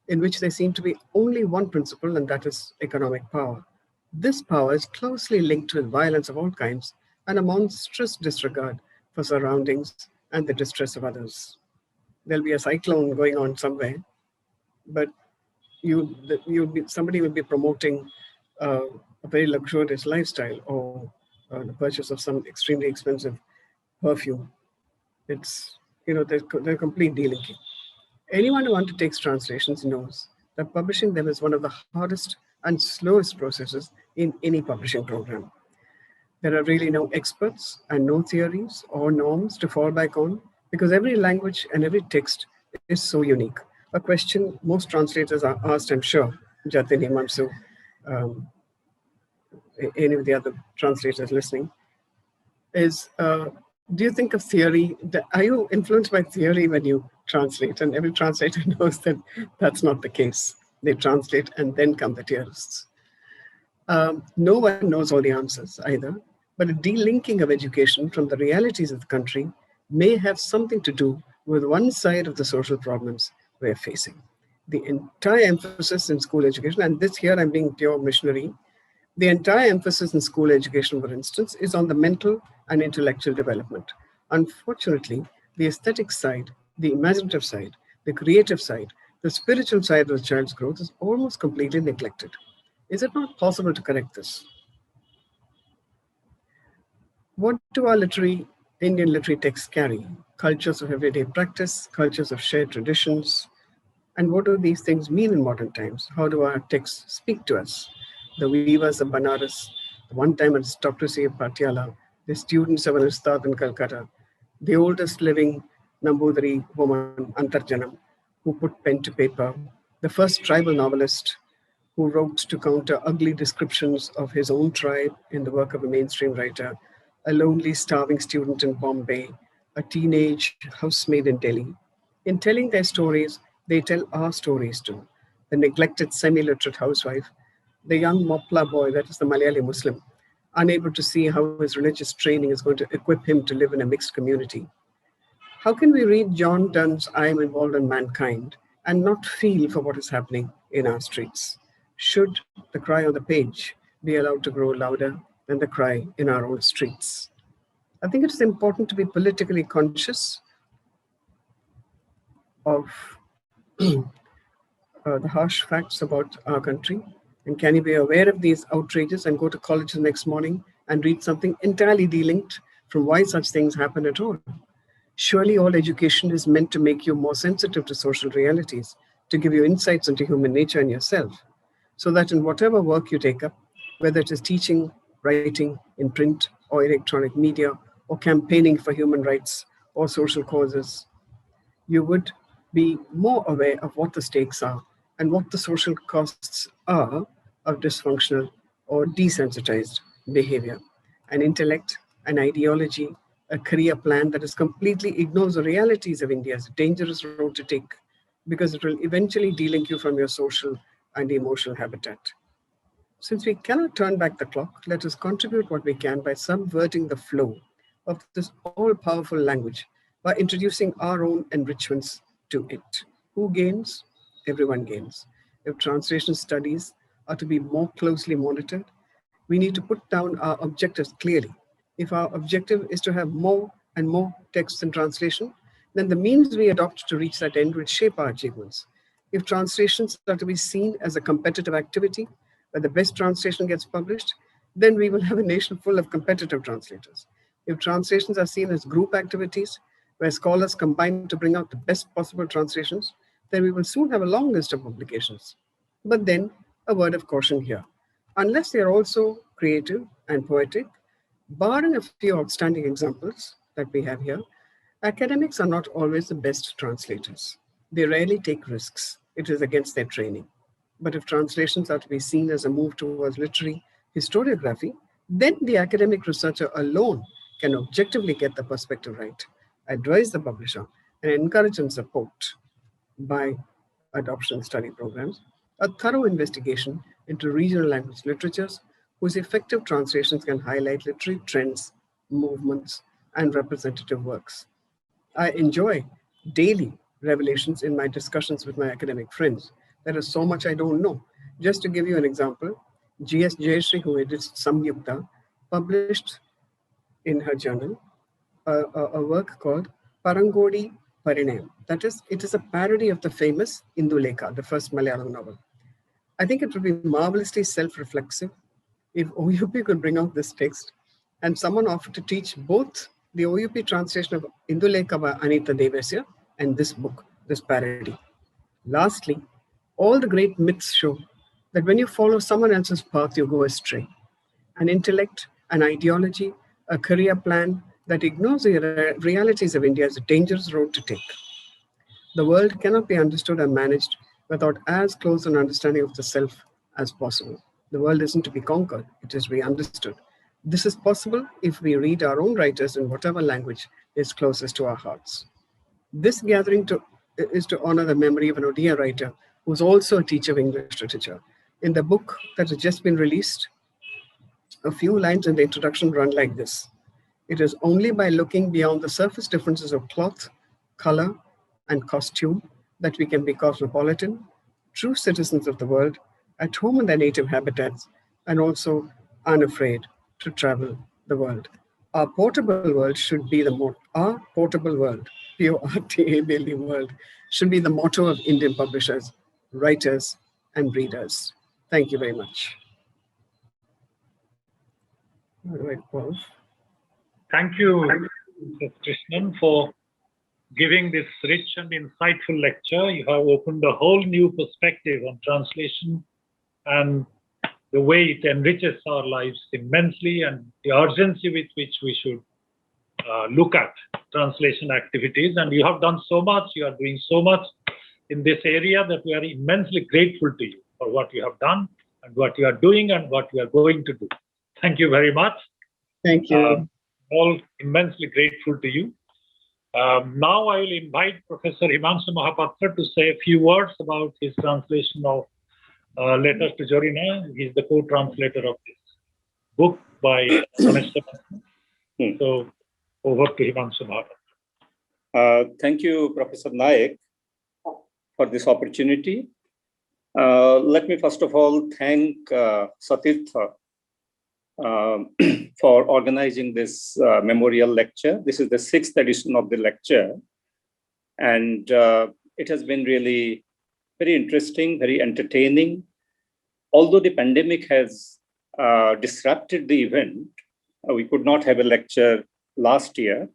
in which there seem to be only one principle, and that is economic power. This power is closely linked with violence of all kinds and a monstrous disregard for surroundings and the distress of others. There'll be a cyclone going on somewhere, but somebody will be promoting a very luxurious lifestyle or the purchase of some extremely expensive perfume. It's, they're complete delinking. Anyone who undertakes translations knows that publishing them is one of the hardest and slowest processes in any publishing program. There are really no experts and no theories or norms to fall back on because every language and every text is so unique. A question most translators are asked, I'm sure, Jatin, Himanshu, any of the other translators listening, is do you think of theory? Are you influenced by theory when you translate? And every translator knows that that's not the case. They translate and then come the theorists. No one knows all the answers either, but a delinking of education from the realities of the country may have something to do with one side of the social problems we're facing. The entire emphasis in school education, and this here I'm being pure missionary, the entire emphasis in school education, for instance, is on the mental and intellectual development. Unfortunately, the aesthetic side, the imaginative side, the creative side, the spiritual side of the child's growth is almost completely neglected. Is it not possible to correct this? What do our Indian literary texts carry? Cultures of everyday practice, cultures of shared traditions. And what do these things mean in modern times? How do our texts speak to us? The weavers of Banaras, the one-time aristocracy of Patiala, the students of an Ustad in Calcutta, the oldest living Nambudiri woman, Antarjanam, who put pen to paper, the first tribal novelist who wrote to counter ugly descriptions of his own tribe in the work of a mainstream writer, a lonely, starving student in Bombay, a teenage housemaid in Delhi. In telling their stories, they tell our stories too. The neglected semi-literate housewife, the young Mopla boy, that is the Malayali Muslim, unable to see how his religious training is going to equip him to live in a mixed community. How can we read John Donne's I Am Involved in Mankind and not feel for what is happening in our streets? Should the cry on the page be allowed to grow louder than the cry in our own streets? I think it is important to be politically conscious of the harsh facts about our country. And can you be aware of these outrages and go to college the next morning and read something entirely delinked from why such things happen at all? Surely all education is meant to make you more sensitive to social realities to give you insights into human nature and yourself, so that in whatever work you take up, whether it is teaching, writing in print or electronic media, or campaigning for human rights or social causes, you would be more aware of what the stakes are and what the social costs are of dysfunctional or desensitized behavior. An intellect, an ideology, a career plan that is completely ignores the realities of India is a dangerous road to take, because it will eventually delink you from your social and emotional habitat. Since we cannot turn back the clock, let us contribute what we can by subverting the flow of this all-powerful language by introducing our own enrichments to it. Who gains? Everyone gains. If translation studies are to be more closely monitored, we need to put down our objectives clearly. If our objective is to have more and more text in translation, then the means we adopt to reach that end will shape our achievements. If translations are to be seen as a competitive activity, where the best translation gets published, then we will have a nation full of competitive translators. If translations are seen as group activities, where scholars combine to bring out the best possible translations, then we will soon have a long list of publications. But then, a word of caution here. Unless they are also creative and poetic, barring a few outstanding examples that we have here, academics are not always the best translators. They rarely take risks. It is against their training. But if translations are to be seen as a move towards literary historiography, then the academic researcher alone can objectively get the perspective right, advise the publisher, and encourage and support by adoption study programs, a thorough investigation into regional language literatures whose effective translations can highlight literary trends, movements, and representative works. I enjoy daily revelations in my discussions with my academic friends. There is so much I don't know. Just to give you an example, G.S. Jayashree, who edits Samyukta, published in her journal a work called Parangodi Parinayam. That is, it is a parody of the famous Indulekha, the first Malayalam novel. I think it would be marvelously self-reflexive if OUP could bring out this text and someone offered to teach both the OUP translation of Indulekha by Anita Devesya and this book, this parody. Lastly, all the great myths show that when you follow someone else's path, you go astray. An intellect, an ideology, a career plan that ignores the realities of India is a dangerous road to take. The world cannot be understood and managed without as close an understanding of the self as possible. The world isn't to be conquered, it is to be understood. This is possible if we read our own writers in whatever language is closest to our hearts. This gathering is to honor the memory of an Odia writer who was also a teacher of English literature. In the book that has just been released, a few lines in the introduction run like this. It is only by looking beyond the surface differences of cloth, color, and costume that we can be cosmopolitan, true citizens of the world, at home in their native habitats, and also unafraid to travel the world. Our portable world should be our portable world, P-O-R-T-A-B-L-E world, should be the motto of Indian publishers, writers, and readers. Thank you very much. How do I pause? Thank you, Mr. Krishnan, for giving this rich and insightful lecture. You have opened a whole new perspective on translation and the way it enriches our lives immensely, and the urgency with which we should look at translation activities. And you have done so much, you are doing so much in this area that we are immensely grateful to you for what you have done and what you are doing and what you are going to do. Thank you very much. Thank you. All immensely grateful to you. Now I will invite Professor Himanshu Mahapatra to say a few words about his translation of Letters to Jorina. He is the co-translator of this book by Mishra. So over to Himanshu Mahapatra. Thank you, Professor Naik, for this opportunity. Let me first of all thank Satirtha for organizing this memorial lecture. This is the 6th edition of the lecture, and it has been really very interesting, very entertaining. Although the pandemic has disrupted the event, we could not have a lecture last year.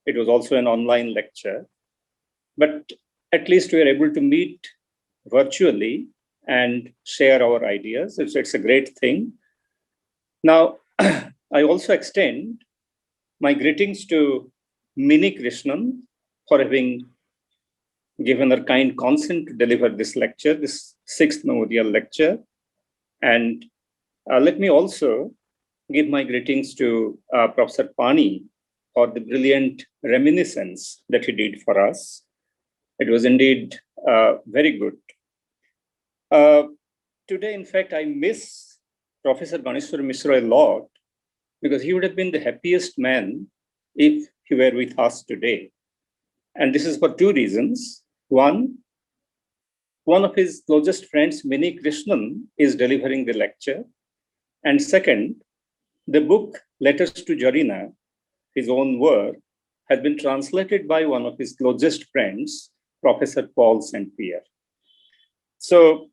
It was also an online lecture, but at least we were able to meet virtually and share our ideas. It's a great thing. Now, I also extend my greetings to Mini Krishnan for having given her kind consent to deliver this lecture, this 6th memorial lecture. And let me also give my greetings to Professor Pani for the brilliant reminiscence that he did for us. It was indeed very good. Today, in fact, I miss Professor Ganeswar Mishra a lot because he would have been the happiest man if he were with us today. And this is for two reasons. One of his closest friends, Mini Krishnan, is delivering the lecture. And second, the book Letters to Jarina, his own work, has been translated by one of his closest friends, Professor Paul St. Pierre. So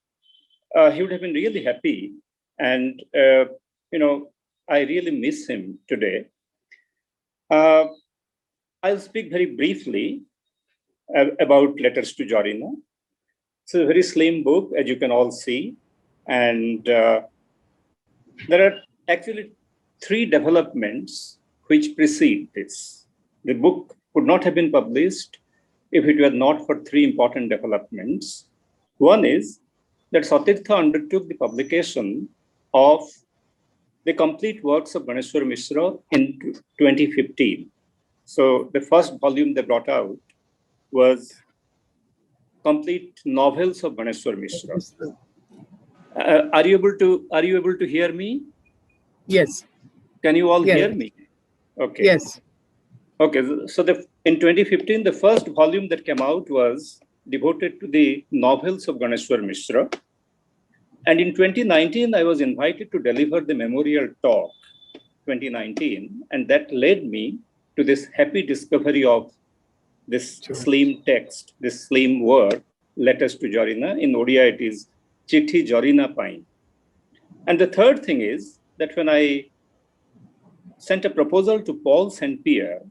he would have been really happy. And, I really miss him today. I'll speak very briefly about Letters to Jarina. It's a very slim book, as you can all see. And there are actually three developments which precede this. The book could not have been published if it were not for three important developments. One is that Satirtha undertook the publication of the complete works of Ganeswar Mishra in 2015. So the first volume they brought out was complete novels of Ganeswar Mishra. Are you able to hear me? Yes. Can you all Yes. hear me? Okay. Yes. Okay. So in 2015, the first volume that came out was devoted to the novels of Ganeswar Mishra. And in 2019, I was invited to deliver the memorial talk, 2019, and that led me to this happy discovery of this slim text, this slim word, Letters to Jarina. In Odia, it is Chithi Jarina Pain. And the third thing is that when I sent a proposal to Paul St. Pierre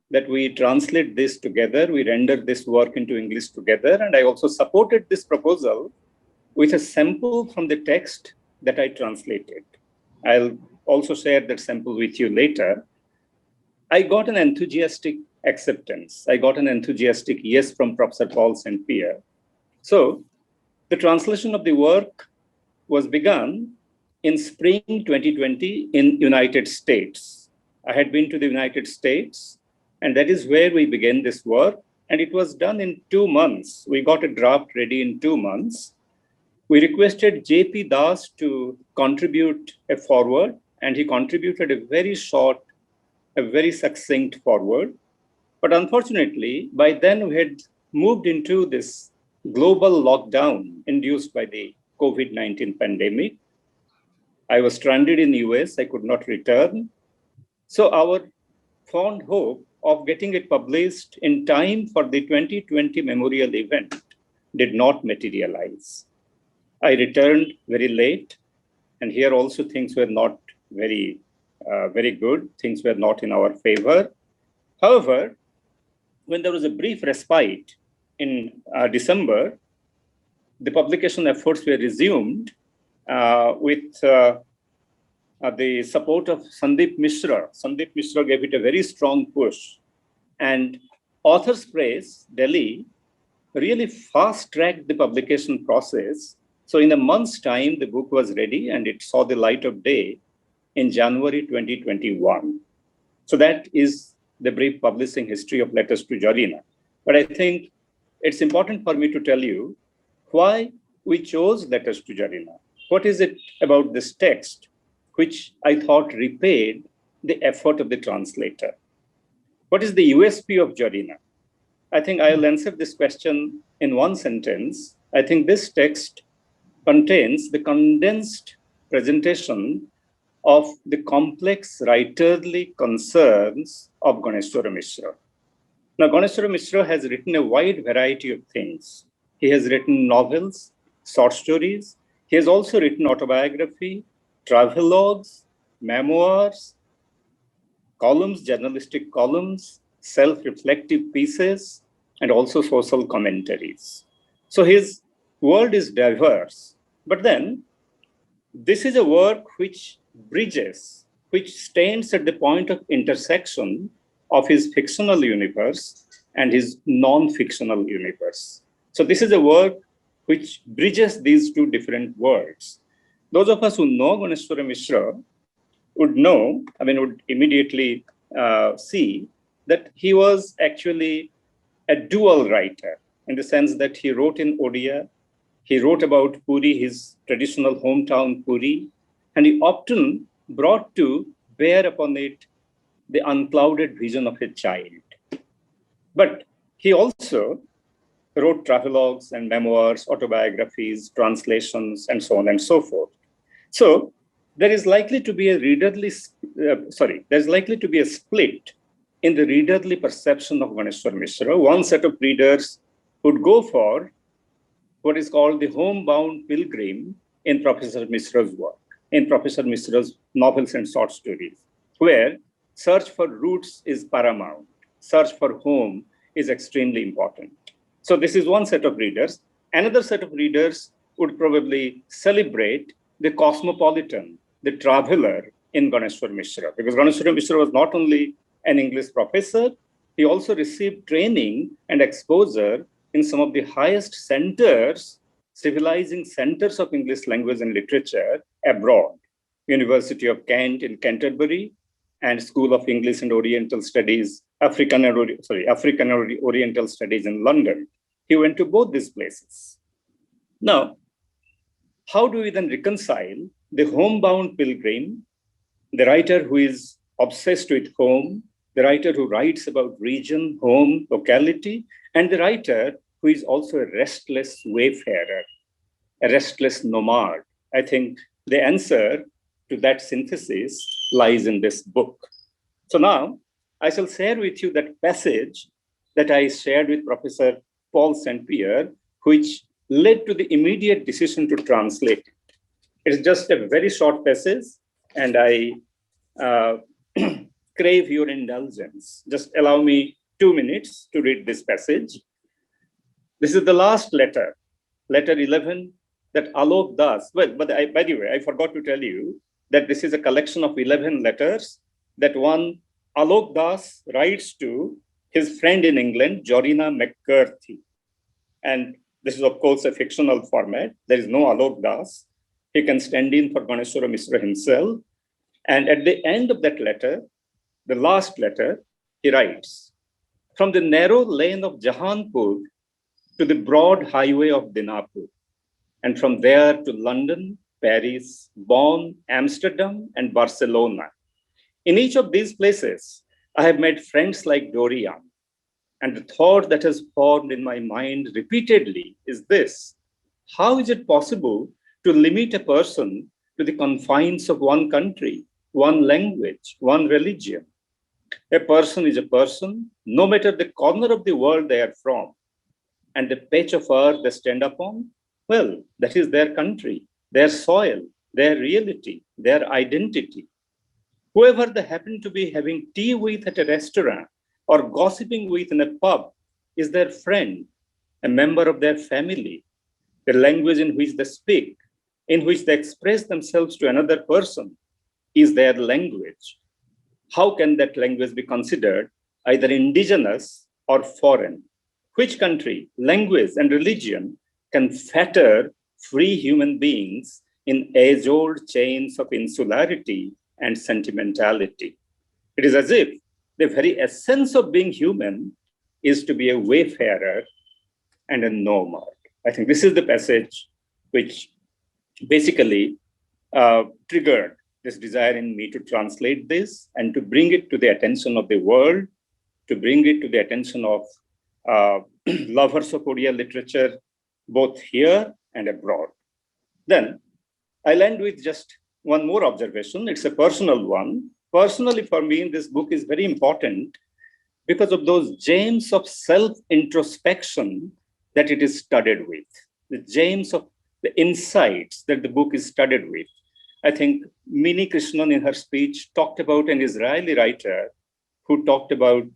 that we translate this together, we render this work into English together, and I also supported this proposal with a sample from the text that I translated. I'll also share that sample with you later. I got an enthusiastic acceptance. I got an enthusiastic yes from Professor Paul St. Pierre. So the translation of the work was begun in spring 2020 in United States. I had been to the United States, and that is where we began this work. And it was done in 2 months. We got a draft ready in 2 months. We requested J.P. Das to contribute a foreword, and he contributed a very short, a very succinct foreword. But unfortunately, by then we had moved into this global lockdown induced by the COVID-19 pandemic. I was stranded in the US, I could not return. So our fond hope of getting it published in time for the 2020 memorial event did not materialize. I returned very late, and here also things were not very good. Things were not in our favor. However, when there was a brief respite in December, the publication efforts were resumed with the support of Sandeep Mishra. Sandeep Mishra gave it a very strong push. And Authors Press, Delhi, really fast-tracked the publication process. So in a month's time, the book was ready and it saw the light of day in January 2021. So that is the brief publishing history of Letters to Jarina. But I think it's important for me to tell you why we chose Letters to Jarina. What is it about this text which I thought repaid the effort of the translator? What is the USP of Jarina? I think I'll answer this question in one sentence. I think this text contains the condensed presentation of the complex writerly concerns of Ganeswar Mishra. Now, Ganeswar Mishra has written a wide variety of things. He has written novels, short stories. He has also written autobiography, travelogues, memoirs, columns, journalistic columns, self-reflective pieces, and also social commentaries. So his world is diverse, but then this is a work which bridges, which stands at the point of intersection of his fictional universe and his non-fictional universe. So this is a work which bridges these two different worlds. Those of us who know Ganeswar Mishra would know, would immediately see that he was actually a dual writer in the sense that he wrote in Odia, he wrote about Puri, his traditional hometown Puri, and he often brought to bear upon it the unclouded vision of a child. But he also wrote travelogues and memoirs, autobiographies, translations, and so on and so forth. So there is likely to be a there's likely to be a split in the readerly perception of Ganeswar Mishra. One set of readers would go for what is called the homebound pilgrim in Professor Mishra's work, in Professor Mishra's novels and short stories, where search for roots is paramount, search for home is extremely important. So this is one set of readers. Another set of readers would probably celebrate the cosmopolitan, the traveler in Ganeswar Mishra, because Ganeswar Mishra was not only an English professor, he also received training and exposure in some of the highest centers, civilizing centers of English language and literature abroad. University of Kent in Canterbury and School of English and Oriental Studies, African and Oriental Studies in London. He went to both these places. Now, how do we then reconcile the homebound pilgrim, the writer who is obsessed with home, the writer who writes about region, home, locality, and the writer who is also a restless wayfarer, a restless nomad? I think the answer to that synthesis lies in this book. So now I shall share with you that passage that I shared with Professor Paul St. Pierre, which led to the immediate decision to translate it. It's just a very short passage, and I crave your indulgence. Just allow me 2 minutes to read this passage. This is the last letter, letter 11, that Alok Das, by the way, I forgot to tell you that this is a collection of 11 letters that one Alok Das writes to his friend in England, Jorina McCarthy. And this is, of course, a fictional format. There is no Alok Das. He can stand in for Ganeswar Mishra himself. And at the end of that letter, the last letter, he writes, "From the narrow lane of Jahanpur to the broad highway of Dinapur, and from there to London, Paris, Bonn, Amsterdam, and Barcelona. In each of these places, I have made friends like Dorian. And the thought that has formed in my mind repeatedly is this: how is it possible to limit a person to the confines of one country, one language, one religion? A person is a person, no matter the corner of the world they are from. And the patch of earth they stand upon, well, that is their country, their soil, their reality, their identity. Whoever they happen to be having tea with at a restaurant or gossiping with in a pub is their friend, a member of their family. The language in which they speak, in which they express themselves to another person, is their language. How can that language be considered either indigenous or foreign? Which country, language, and religion can fetter free human beings in age-old chains of insularity and sentimentality? It is as if the very essence of being human is to be a wayfarer and a nomad. I think this is the passage which basically triggered this desire in me to translate this and to bring it to the attention of the world, to bring it to the attention of lovers of Odia literature, both here and abroad. Then I'll end with just one more observation. It's a personal one. Personally, for me, this book is very important because of those gems of self-introspection that it is studied with, the gems of the insights that the book is studied with. I think Mini Krishnan in her speech talked about an Israeli writer who talked about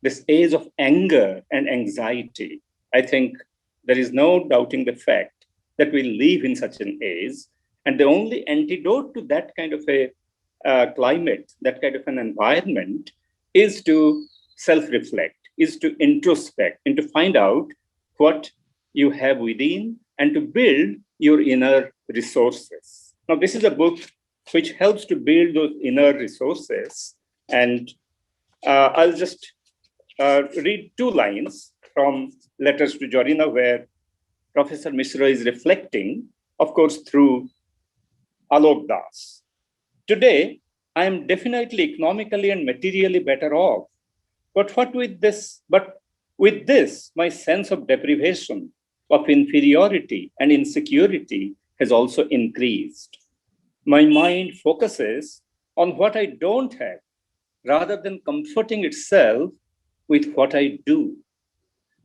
this age of anger and anxiety. I think there is no doubting the fact that we live in such an age. And the only antidote to that kind of a climate, that kind of an environment, is to self-reflect, is to introspect, and to find out what you have within and to build your inner resources. Now, this is a book which helps to build those inner resources. And I'll just read 2 lines from Letters to Jorina, where Professor Mishra is reflecting, of course, through Alok Das. Today, I am definitely economically and materially better off. But with this, my sense of deprivation, of inferiority and insecurity has also increased. My mind focuses on what I don't have, rather than comforting itself with what I do.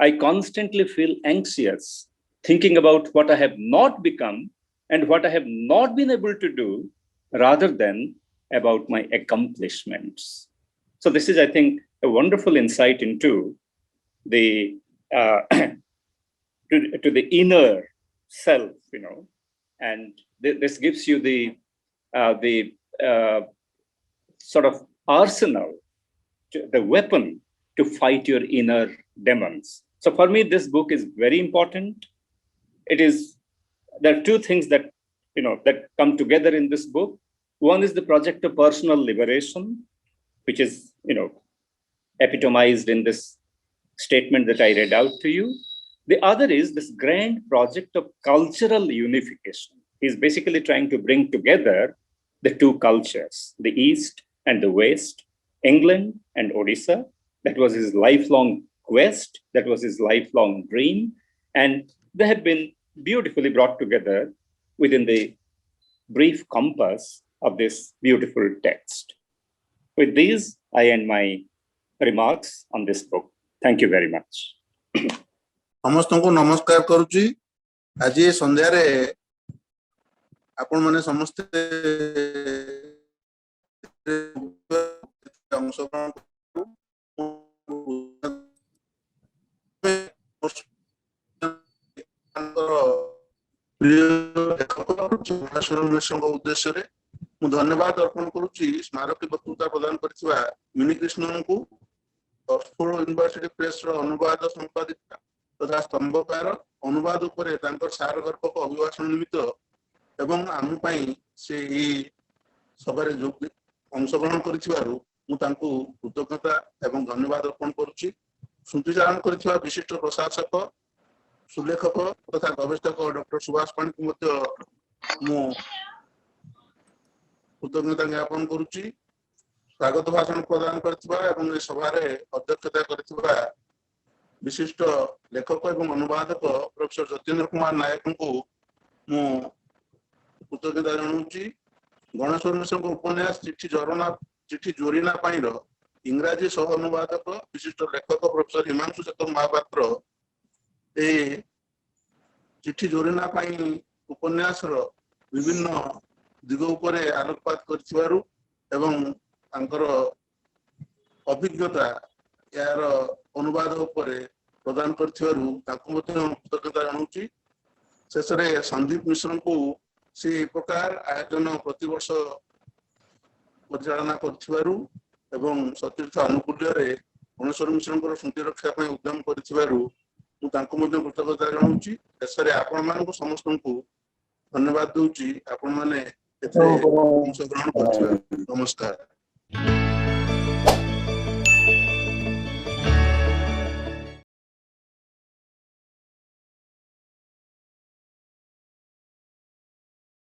I constantly feel anxious, thinking about what I have not become and what I have not been able to do, rather than about my accomplishments. So this is, I think, a wonderful insight into the to the inner self, and this gives you the sort of arsenal, the weapon to fight your inner demons. So for me, this book is very important. There are 2 things that that come together in this book. One is the project of personal liberation, which is epitomized in this statement that I read out to you. The other is this grand project of cultural unification. He's basically trying to bring together the 2 cultures, the East and the West, England and Odisha. That was his lifelong quest. That was his lifelong dream. And they have been beautifully brought together within the brief compass of this beautiful text. With these, I end my remarks on this book. Thank you very much. समस्तको नमस्कार करुची आज संध्या रे आपण माने समस्त अंशग्रहण उद्देश्य रे मु धन्यवाद अर्पण करुची स्मारकी वक्तृता प्रदान करथिबा मिनी कृष्णन को ऑक्सफोर्ड यूनिवर्सिटी प्रेस रो अनुवाद संपादिका तथा स्तंभकार अनुवाद उपरे तांकर सारगर्भक अभिभाषण निमित्त एवं आम से सभारे अंशग्रहण करिथिबारु मु तांको कृतज्ञता एवं धन्यवाद अर्पण करुची। स्मृतिचारण करिथिबा विशिष्ट प्रशासक सुलेखक तथा गवेषक डॉक्टर सुभाष पाणी को मध्य मु कृतज्ञता ज्ञापन करुची। स्वागत भाषण प्रदान करथिबा एवं ए सभारे अध्यक्षता करथिबा विशिष्ट लेखक एवं अनुवादक प्रोफेसर जतेन्द्र कुमार नायक को मु कृतज्ञता जनाऊँगी। गणेश्वर मिश्र उपन्यास चिट्ठी जोरीना पाईर इंग्राजी सह अनुवादक विशिष्ट लेखक प्रोफेसर हिमांशु शेखर महापात्र ए चिट्ठी जोरीना पाई उपन्यास विभिन्न दिग उपरे आलोकपात करथिबारु एवं तांकर अभिज्ञता यार अनुवाद उपरे प्रदान करथिबारु ताकु मते कृतज्ञता जनाऊँगी। शेष रे संदीप मिश्र को से प्रकार आयोजन प्रतिवर्ष परिचालना करथिबारु एवं सतीर्थ अनुकूल्य रे गणेश्वर मिश्र स्मृति रक्षा पई उद्यम करथिबारु मु तांको मते कृतज्ञता जनाऊँगी। शेष रे आपण मानकु समस्त को धन्यवाद दूची। आपण माने एथे अंशग्रहण करथिबारु नमस्कार।